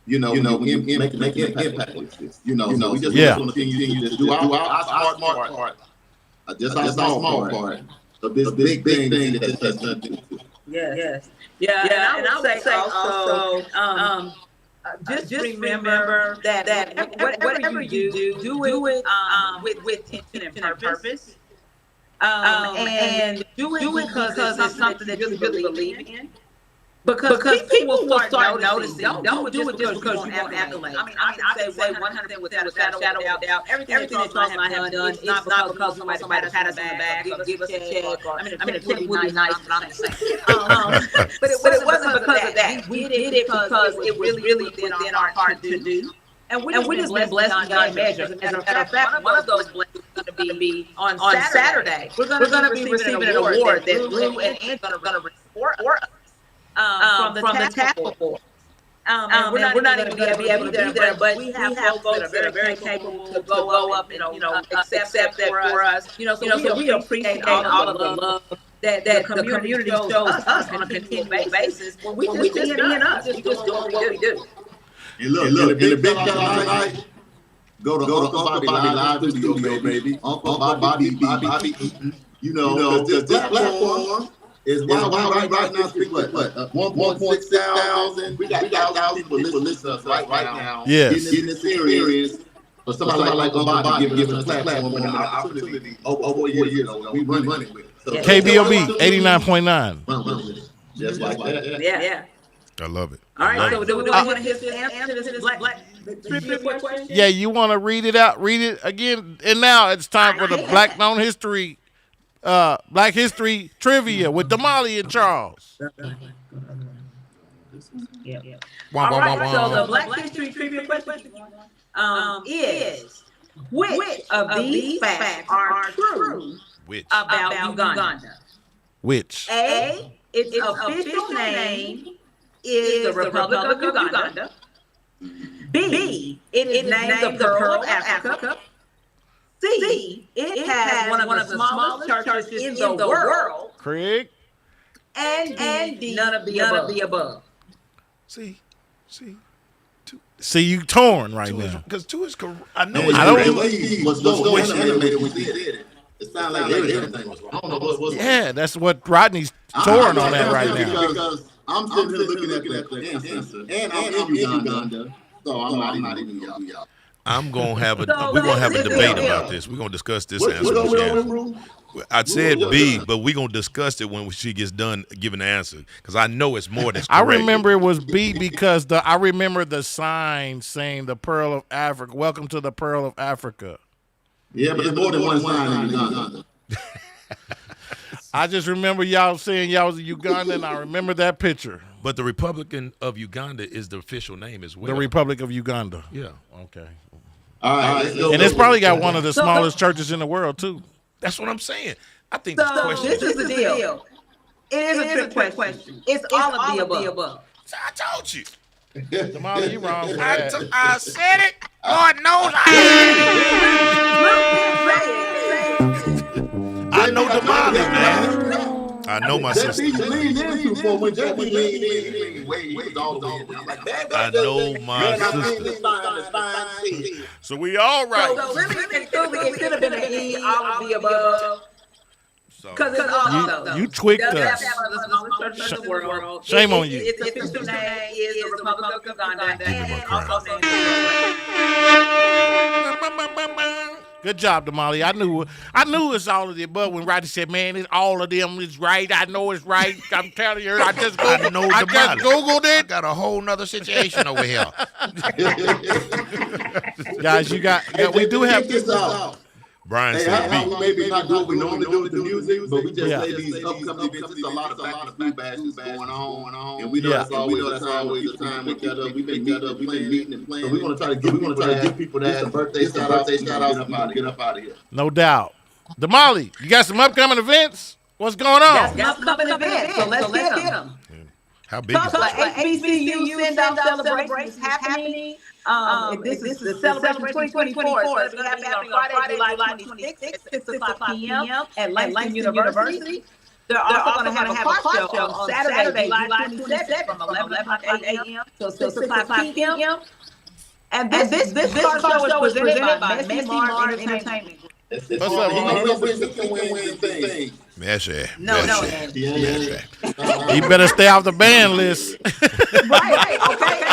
Speaker 4: You know, make impact like this. You know, we just want to continue to do our smart part, just our small part of this big thing that has done to us.
Speaker 3: Yes. Yeah. And I would say also, just remember that whatever you do it with intention and purpose. And do it because it's something that you really believe in. Because people will start noticing. Don't do it just because you want accolades. I mean, I can say 100% without a shadow of doubt. Everything that Charles and I have done is not because somebody pat us on the back or give us a check. I mean, it's pretty nice, but I'm just saying. But it wasn't because of that. We did it because it was really within our heart to do. And we just been blessed beyond measure. As a matter of fact, one of those blessings is going to be on Saturday. We're going to be receiving an award that Blue and Ant are going to report us. From the tackle board. And we're not even going to be able to be there, but we have folks that are very capable to go up and, accept that for us. So we appreciate all of the love that the community shows us on a continual basis. When we just being us, just doing what we do.
Speaker 4: And look, in the big time tonight, go to Uncle Bobby Live Studio, baby. Uncle Bobby Eaton. Because this platform is why right now speak what 1.6 thousand. We got thousands people listening to us right now.
Speaker 1: Yes.
Speaker 4: In this experience, for somebody like Bobby giving us a platform and an opportunity over 4 years ago, we running with it. So
Speaker 1: KBOB 89.9.
Speaker 4: Just like that.
Speaker 3: Yeah.
Speaker 2: I love it.
Speaker 3: All right. So do we want to hear the answer to this black trivia question?
Speaker 1: Yeah, you want to read it out? Read it again. And now it's time for the Black History Trivia with Damali and Charles.
Speaker 3: Yeah. All right, so the Black History Trivia question is, which of these facts are true about Uganda?
Speaker 1: Which?
Speaker 3: A, its official name is the Republic of Uganda. B, it is named the Pearl of Africa. C, it has one of the smallest churches in the world.
Speaker 1: Craig.
Speaker 3: And D, none of the above.
Speaker 2: See.
Speaker 1: See, you torn right now.
Speaker 2: Because two is correct. I know.
Speaker 4: I don't know what's animated when they did it. It sounds like everything was wrong. I don't know what's
Speaker 1: Yeah, that's what Rodney's torn on that right now.
Speaker 4: Because I'm sitting here looking at the answer, and I'm in Uganda, so I'm not even y'all.
Speaker 2: We're gonna have a debate about this. We're gonna discuss this answer. I said B, but we're gonna discuss it when she gets done giving the answer, because I know it's more than correct.
Speaker 1: I remember it was B because I remember the sign saying the Pearl of Africa. Welcome to the Pearl of Africa.
Speaker 4: Yeah, but there's more than one sign in Uganda.
Speaker 1: I just remember y'all saying y'all was a Ugandan, and I remember that picture.
Speaker 2: But the Republican of Uganda is the official name as well.
Speaker 1: The Republic of Uganda.
Speaker 2: Yeah.
Speaker 1: Okay.
Speaker 4: All right.
Speaker 1: And it's probably got one of the smallest churches in the world, too.
Speaker 2: That's what I'm saying. I think
Speaker 3: So
Speaker 2: this question.
Speaker 3: this is the deal. It is a trick question. It's all of the above.
Speaker 2: I told you.
Speaker 1: Damali, you wrong for
Speaker 2: I
Speaker 1: that.
Speaker 2: said it. Lord knows I know Damali, man. I know my
Speaker 4: That
Speaker 2: sister.
Speaker 4: thing you leaned into for when JB leaned in, he was all the way in. I'm like, man,
Speaker 2: I know my sister.
Speaker 4: It's fine.
Speaker 1: So we all right.
Speaker 3: So really, it should have been an E, all of the above. Because it's all
Speaker 1: You tweaked us.
Speaker 3: Church in the world.
Speaker 1: Shame on you.
Speaker 3: Its official name is the Republic of Uganda. And also named
Speaker 1: Good job, Damali. I knew it's all of the above when Roddy said, man, it's all of them is right. I know it's right. I'm telling you, I just Googled it.
Speaker 2: I got a whole nother situation over here.
Speaker 1: Guys, we do have
Speaker 4: this out.
Speaker 2: Brian
Speaker 4: Hey,
Speaker 2: said
Speaker 4: how
Speaker 2: B.
Speaker 4: we maybe not do what we normally do with the music, but we just say these upcoming events. There's a lot of back-to-school bashes going on, and we know that's always the time we got up. We've been meeting and playing. So we want to try to give people that birthday shout out, get up out of here.
Speaker 1: No doubt. Damali, you got some upcoming events? What's going on?
Speaker 3: Got some upcoming events, so let's get them.
Speaker 2: How big is
Speaker 3: So
Speaker 2: it?
Speaker 3: HBCU send-off celebration is happening. This is the celebration 2024. So it's going to be on Friday, July 26th at 6 o'clock p.m. at Langston University. They're also going to have a car show on Saturday, July 27th from 11 o'clock a.m. to 6 o'clock p.m. And this car show was presented by Messi Mars Entertainment.
Speaker 1: What's up,
Speaker 4: homie?
Speaker 2: Messi.
Speaker 3: No.
Speaker 1: You better stay off the ban list.
Speaker 3: Right, okay.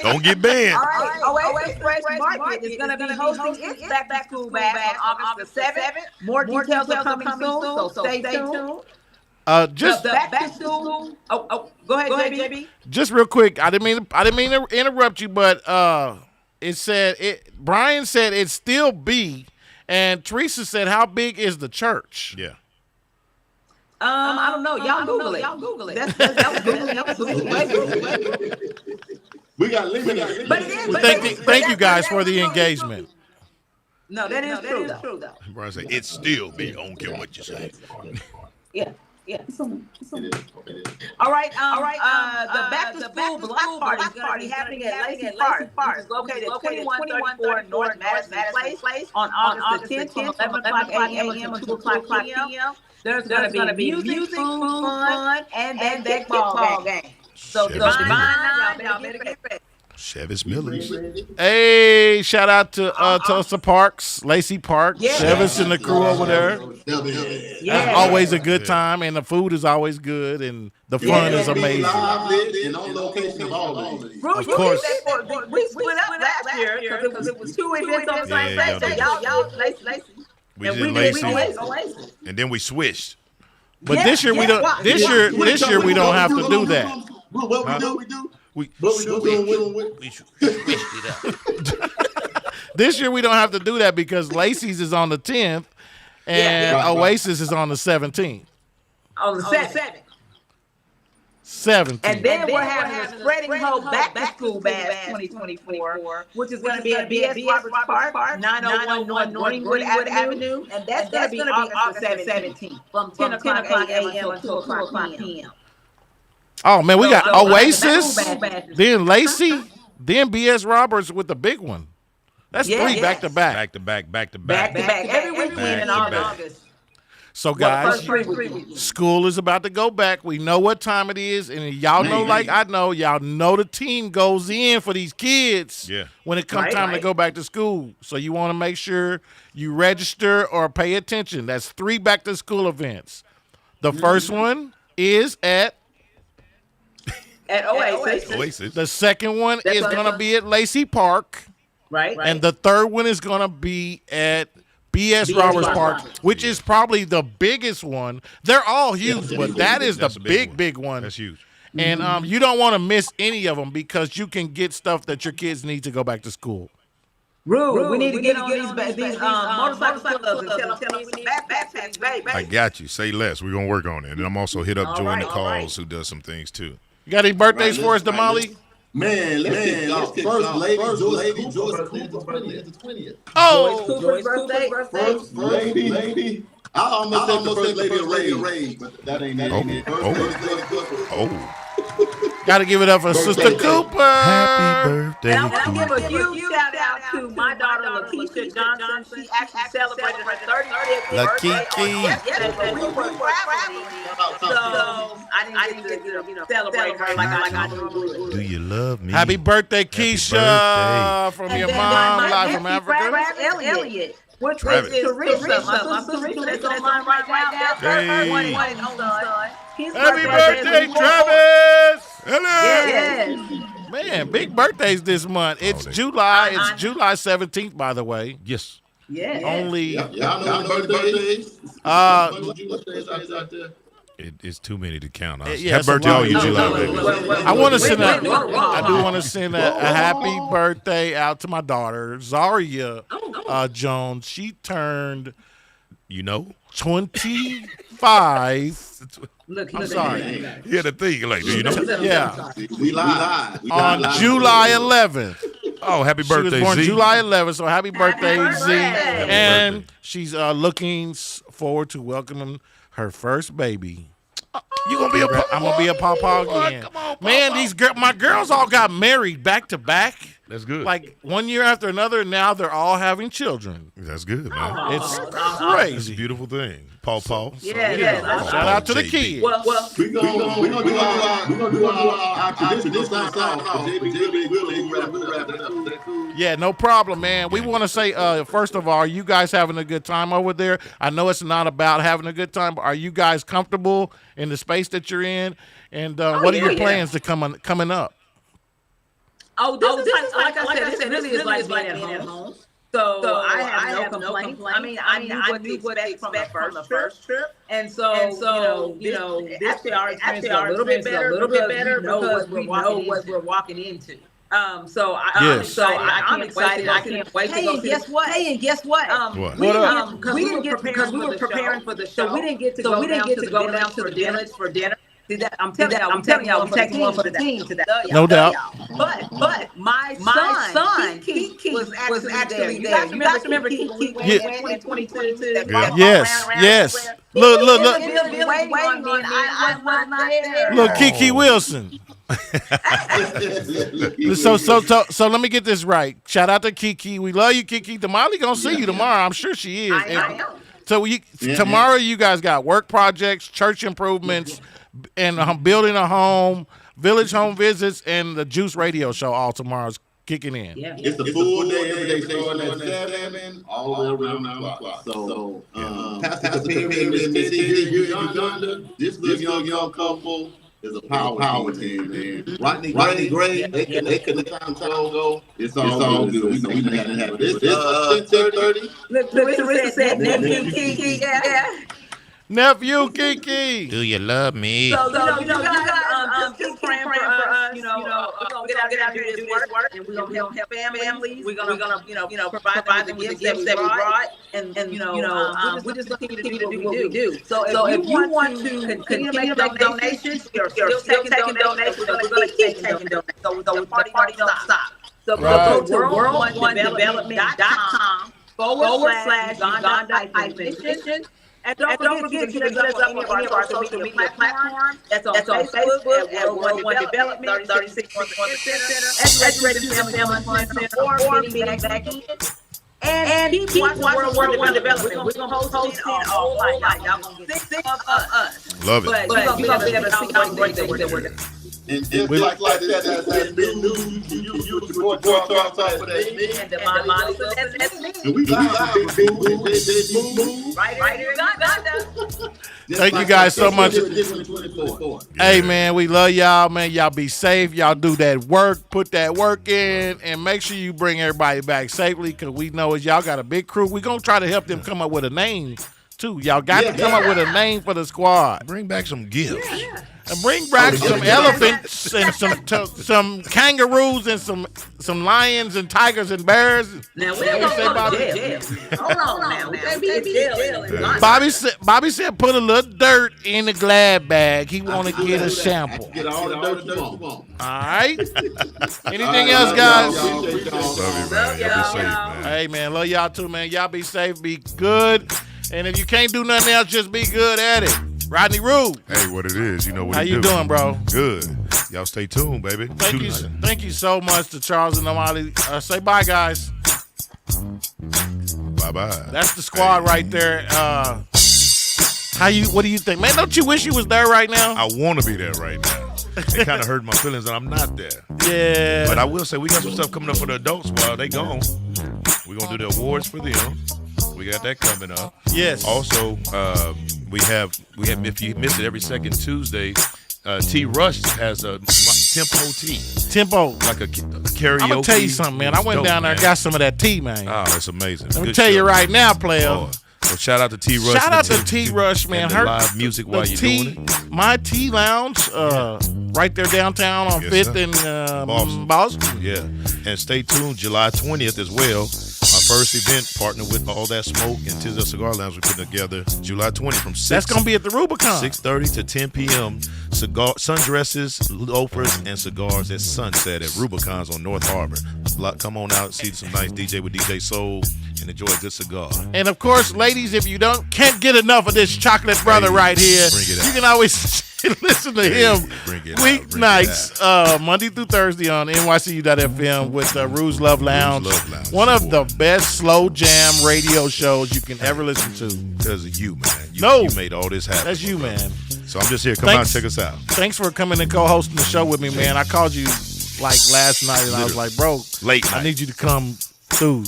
Speaker 2: Don't get banned.
Speaker 3: All right, Oasis Fresh Market is going to be hosting its back-to-school bash on August the 7th. More details are coming soon, so stay tuned.
Speaker 1: Just
Speaker 3: the back-to-school. Go ahead, JB.
Speaker 1: Just real quick, I didn't mean to interrupt you, but Brian said it's still B, and Teresa said, how big is the church?
Speaker 2: Yeah.
Speaker 3: I don't know. Y'all Google it. That was Google.
Speaker 4: We got limited.
Speaker 3: But it is.
Speaker 1: Thank you guys for the engagement.
Speaker 3: No, that is true though.
Speaker 2: Brian said, it's still big. I don't care what you say.
Speaker 3: Yeah. All right. The back-to-school block party is going to be happening at Lacey Park, which is located at 2134 North Madison Place on August the 10th from 11 o'clock a.m. to 2 o'clock p.m. There's going to be music, food, fun, and that kickball game. So y'all better get ready.
Speaker 2: Chevis Millers.
Speaker 1: Hey, shout out to Tulsa Parks, Lacey Park, Chevis and the crew over there.
Speaker 3: Yeah.
Speaker 1: Always a good time, and the food is always good, and the fun is amazing.
Speaker 4: And on location of all of these.
Speaker 1: Of course.
Speaker 3: We split up last year because it was two events on the same day. So y'all Lacey.
Speaker 2: We did Lacey, and then we switched.
Speaker 1: But this year we don't. This year we don't have to do that.
Speaker 4: What we do?
Speaker 2: We switched it up.
Speaker 1: This year we don't have to do that because Lacey's is on the 10th and Oasis is on the 17th.
Speaker 3: On the 7th.
Speaker 1: 17th.
Speaker 3: And then we're having a Spreading Hope Back to School Bash 2024, which is going to be at B.S. Roberts Park, 901 Northwood Avenue, and that's going to be August 17th from 10 o'clock a.m. until 2 o'clock p.m.
Speaker 1: Oh man, we got Oasis, then Lacey, then B.S. Roberts with the big one. That's 3 back to back.
Speaker 2: Back to back.
Speaker 3: Every weekend in August.
Speaker 1: So guys, school is about to go back. We know what time it is, and y'all know, like I know, y'all know the team goes in for these kids when it comes time to go back to school. So you want to make sure you register or pay attention. That's 3 back to school events. The first one is at
Speaker 3: Oasis.
Speaker 1: The second one is going to be at Lacey Park.
Speaker 3: Right.
Speaker 1: And the third one is going to be at B.S. Roberts Park, which is probably the biggest one. They're all huge, but that is the big one.
Speaker 2: That's huge.
Speaker 1: And you don't want to miss any of them because you can get stuff that your kids need to go back to school.
Speaker 3: Rude. We need to get on these motorcycle clubs and tell them we need backpacks, baby.
Speaker 2: I got you. Say less. We're going to work on it. And I'm also hit up Joanna Calls who does some things too.
Speaker 1: You got any birthdays for us, Damali?
Speaker 4: Man, let's kick off. First lady, Joyce Cooper is the 20th.
Speaker 3: Oh, Joyce Cooper's birthday.
Speaker 4: First lady. I almost said the first lady of Ray, but that ain't it.
Speaker 1: Got to give it up for Sister Cooper.
Speaker 2: Happy birthday.
Speaker 3: And I want to give a huge shout out to my daughter, Lakeisha Johnson. She actually celebrated her 35th birthday yesterday, but we were traveling, so I didn't get to celebrate her like I normally would.
Speaker 2: Do you love me?
Speaker 1: Happy birthday, Keisha, from your mom, live from Africa.
Speaker 3: Elliot. Which
Speaker 2: Travis.
Speaker 3: is Teresa, my sister Teresa that's online right now. That's her one and only son. His
Speaker 1: Happy birthday, Travis! Hello.
Speaker 3: Yes.
Speaker 1: Man, big birthdays this month. It's July. It's July 17th, by the way.
Speaker 2: Yes.
Speaker 3: Yeah.
Speaker 1: Only.
Speaker 4: Y'all know the birthdays? Out there.
Speaker 2: It's too many to count.
Speaker 1: Yeah,
Speaker 2: Happy birthday, all you July babies.
Speaker 1: I want to send I do want to send a happy birthday out to my daughter, Zaria Jones. She turned, 25. I'm sorry.
Speaker 2: Yeah, the thing, like, do you know?
Speaker 1: Yeah.
Speaker 4: We live.
Speaker 1: On July 11th.
Speaker 2: Oh, happy birthday,
Speaker 1: She was born
Speaker 2: Z.
Speaker 1: July 11th, so happy birthday, Z.
Speaker 3: birthday.
Speaker 1: And she's looking forward to welcoming her first baby.
Speaker 2: You gonna be a papa?
Speaker 1: I'm gonna be a papa again.
Speaker 2: Come on,
Speaker 1: Man, my girls all got married back to back.
Speaker 2: That's good.
Speaker 1: Like one year after another, and now they're all having children.
Speaker 2: That's good, man.
Speaker 1: It's
Speaker 2: That's a
Speaker 1: crazy.
Speaker 2: beautiful thing. Paul.
Speaker 3: Yeah.
Speaker 1: Shout out to the kids.
Speaker 3: Well,
Speaker 4: We're gonna do our traditional sign off. JB will wrap it up.
Speaker 1: Yeah, no problem, man. We want to say, first of all, are you guys having a good time over there? I know it's not about having a good time, but are you guys comfortable in the space that you're in? And what are your plans to coming up?
Speaker 3: Oh, this is like I said, this really is like being at home. So I have no complaints. I mean, I knew what to expect from the first trip, and so you know, this year our experience is a little bit better because we know what we're walking into. So I'm excited. I can't wait to go. And guess what?
Speaker 2: What?
Speaker 3: We didn't get because we were preparing for the show. So we didn't get to go down to the village for dinner. See that I'm telling y'all, we're taking one for the team today.
Speaker 1: No doubt.
Speaker 3: But my son, Kiki was actually there. You guys remember Kiki went in 2022?
Speaker 1: Yes. Look.
Speaker 3: I was not there.
Speaker 1: Look, Kiki Wilson. So let me get this right. Shout out to Kiki. We love you, Kiki. Damali gonna see you tomorrow. I'm sure she is.
Speaker 3: I know.
Speaker 1: So tomorrow you guys got work projects, church improvements, and building a home, village home visits, and the Juice Radio show all tomorrow's kicking in.
Speaker 3: Yeah.
Speaker 4: It's a full day, every day starting at 7, all the way around 9 o'clock. So, Pastor Perry and Miss Uganda, this little young couple is a power team, man. Rodney Gray, they couldn't time go. It's all good. We had to have this. 10:30.
Speaker 3: Look, Teresa said, Kiki,
Speaker 1: Nephew Kiki.
Speaker 2: Do you love me?
Speaker 3: So you guys keep praying for us. We're gonna get out here and do this work, and we're gonna help families. We're gonna provide the gifts that we brought, and we're just looking to do what we do. So if you want to continue to make donations, you're still taking donations. We're gonna keep taking donations. So the party don't stop. So go to world1development.com /Uganda-mission. And don't forget to look us up on any of our social media platforms. That's on Facebook at World One Development, 36 North Center, at Registered Family Fund Center, or Meeting Back In. And keep watching World One Development. We're going to host it all night. Y'all going to get sick of us.
Speaker 2: Love it.
Speaker 3: But you're going to be able to see how great that we're doing.
Speaker 4: And we like that's big news. You report to our site for that.
Speaker 3: And Damali, that's me.
Speaker 4: And we live big
Speaker 3: Right here in Uganda.
Speaker 1: Thank you guys so much. Hey, man, we love y'all, man. Y'all be safe. Y'all do that work. Put that work in. And make sure you bring everybody back safely because we know y'all got a big crew. We're going to try to help them come up with a name, too. Y'all got to come up with a name for the squad.
Speaker 2: Bring back some gifts.
Speaker 1: And bring back some elephants and some kangaroos and some lions and tigers and bears.
Speaker 3: Now we don't go to jail. Hold on now. We can't be jail.
Speaker 1: Bobby said put a little dirt in the glad bag. He want to get a sample.
Speaker 4: Get all the dirt you want.
Speaker 1: All right. Anything else, guys?
Speaker 2: Love you, man. Y'all be safe, man.
Speaker 1: Hey, man, love y'all too, man. Y'all be safe, be good. And if you can't do nothing else, just be good at it. Rodney Rube.
Speaker 2: Hey, what it is, you know what
Speaker 1: How you doing, bro?
Speaker 2: Good. Y'all stay tuned, baby.
Speaker 1: Thank you so much to Charles and Damali. Say bye, guys.
Speaker 2: Bye-bye.
Speaker 1: That's the squad right there. What do you think? Man, don't you wish you was there right now?
Speaker 2: I want to be there right now. It kind of hurt my feelings that I'm not there.
Speaker 1: Yeah.
Speaker 2: But I will say we got some stuff coming up for the adults while they gone. We're going to do the awards for them. We got that coming up.
Speaker 1: Yes.
Speaker 2: Also, we have if you miss it every second Tuesday, T Rush has a tempo tea.
Speaker 1: Tempo.
Speaker 2: Like a karaoke.
Speaker 1: I'm going to tell you something, man. I went down there and got some of that tea, man.
Speaker 2: Oh, it's amazing.
Speaker 1: Let me tell you right now, player.
Speaker 2: Oh. So shout out to T Rush.
Speaker 1: Shout out to T Rush, man.
Speaker 2: And the live music while you're doing it.
Speaker 1: My Tea Lounge, right there downtown on 5th and Boston.
Speaker 2: Yeah. And stay tuned, July 20th as well. Our first event, partner with All That Smoke and Tisdale Cigar Lounge, we're putting together July 20th from 6.
Speaker 1: That's going to be at the Rubicon.
Speaker 2: 6:30 to 10 p.m. Sundresses, loafers, and cigars at sunset at Rubicon's on North Harbor. Come on out and see some nice DJ with DJ Soul and enjoy a good cigar.
Speaker 1: And of course, ladies, if you can't get enough of this chocolate brother right here, you can always listen to him weeknights, Monday through Thursday on NYCU.FM with Rouge Love Lounge. One of the best slow jam radio shows you can ever listen to.
Speaker 2: Because of you, man. You made all this happen.
Speaker 1: That's you, man.
Speaker 2: So I'm just here. Come out and check us out.
Speaker 1: Thanks for coming and co-hosting the show with me, man. I called you like last night, and I was like, bro,
Speaker 2: late night.
Speaker 1: I need you to come through.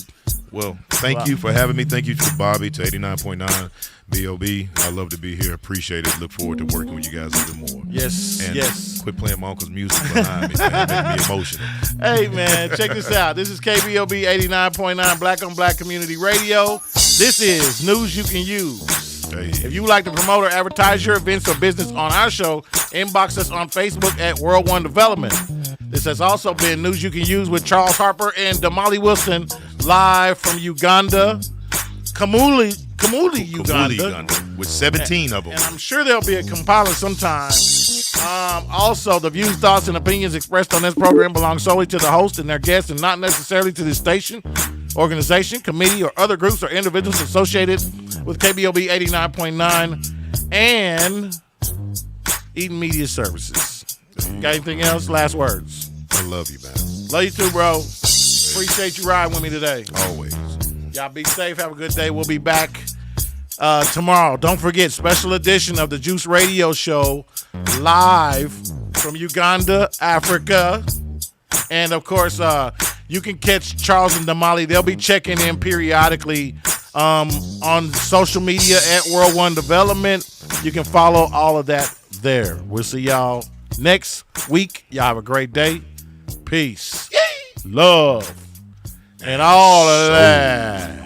Speaker 2: Well, thank you for having me. Thank you to Bobby, to 89.9 BOB. I love to be here. Appreciate it. Look forward to working with you guys even more.
Speaker 1: Yes,
Speaker 2: and
Speaker 1: yes.
Speaker 2: Quit playing my uncle's music behind me, man. Make me emotional.
Speaker 1: Hey, man, check this out. This is KBOB 89.9 Black on Black Community Radio. This is News You Can Use.
Speaker 2: Hey.
Speaker 1: If you would like to promote or advertise your events or business on our show, inbox us on Facebook at World One Development. This has also been News You Can Use with Charles Harper and Damali Wilson, live from Uganda, Kamuli, Uganda,
Speaker 2: with 17 of them.
Speaker 1: And I'm sure there'll be a compiler sometime. Also, the views, thoughts, and opinions expressed on this program belong solely to the host and their guests and not necessarily to the station, organization, committee, or other groups or individuals associated with KBOB 89.9 and Eden Media Services. Got anything else? Last words.
Speaker 2: I love you, man.
Speaker 1: Love you too, bro. Appreciate you riding with me today.
Speaker 2: Always.
Speaker 1: Y'all be safe. Have a good day. We'll be back tomorrow. Don't forget, special edition of the Juice Radio Show live from Uganda, Africa. And, of course, you can catch Charles and Damali. They'll be checking in periodically on social media at World One Development. You can follow all of that there. We'll see y'all next week. Y'all have a great day. Peace. Love. And all of that.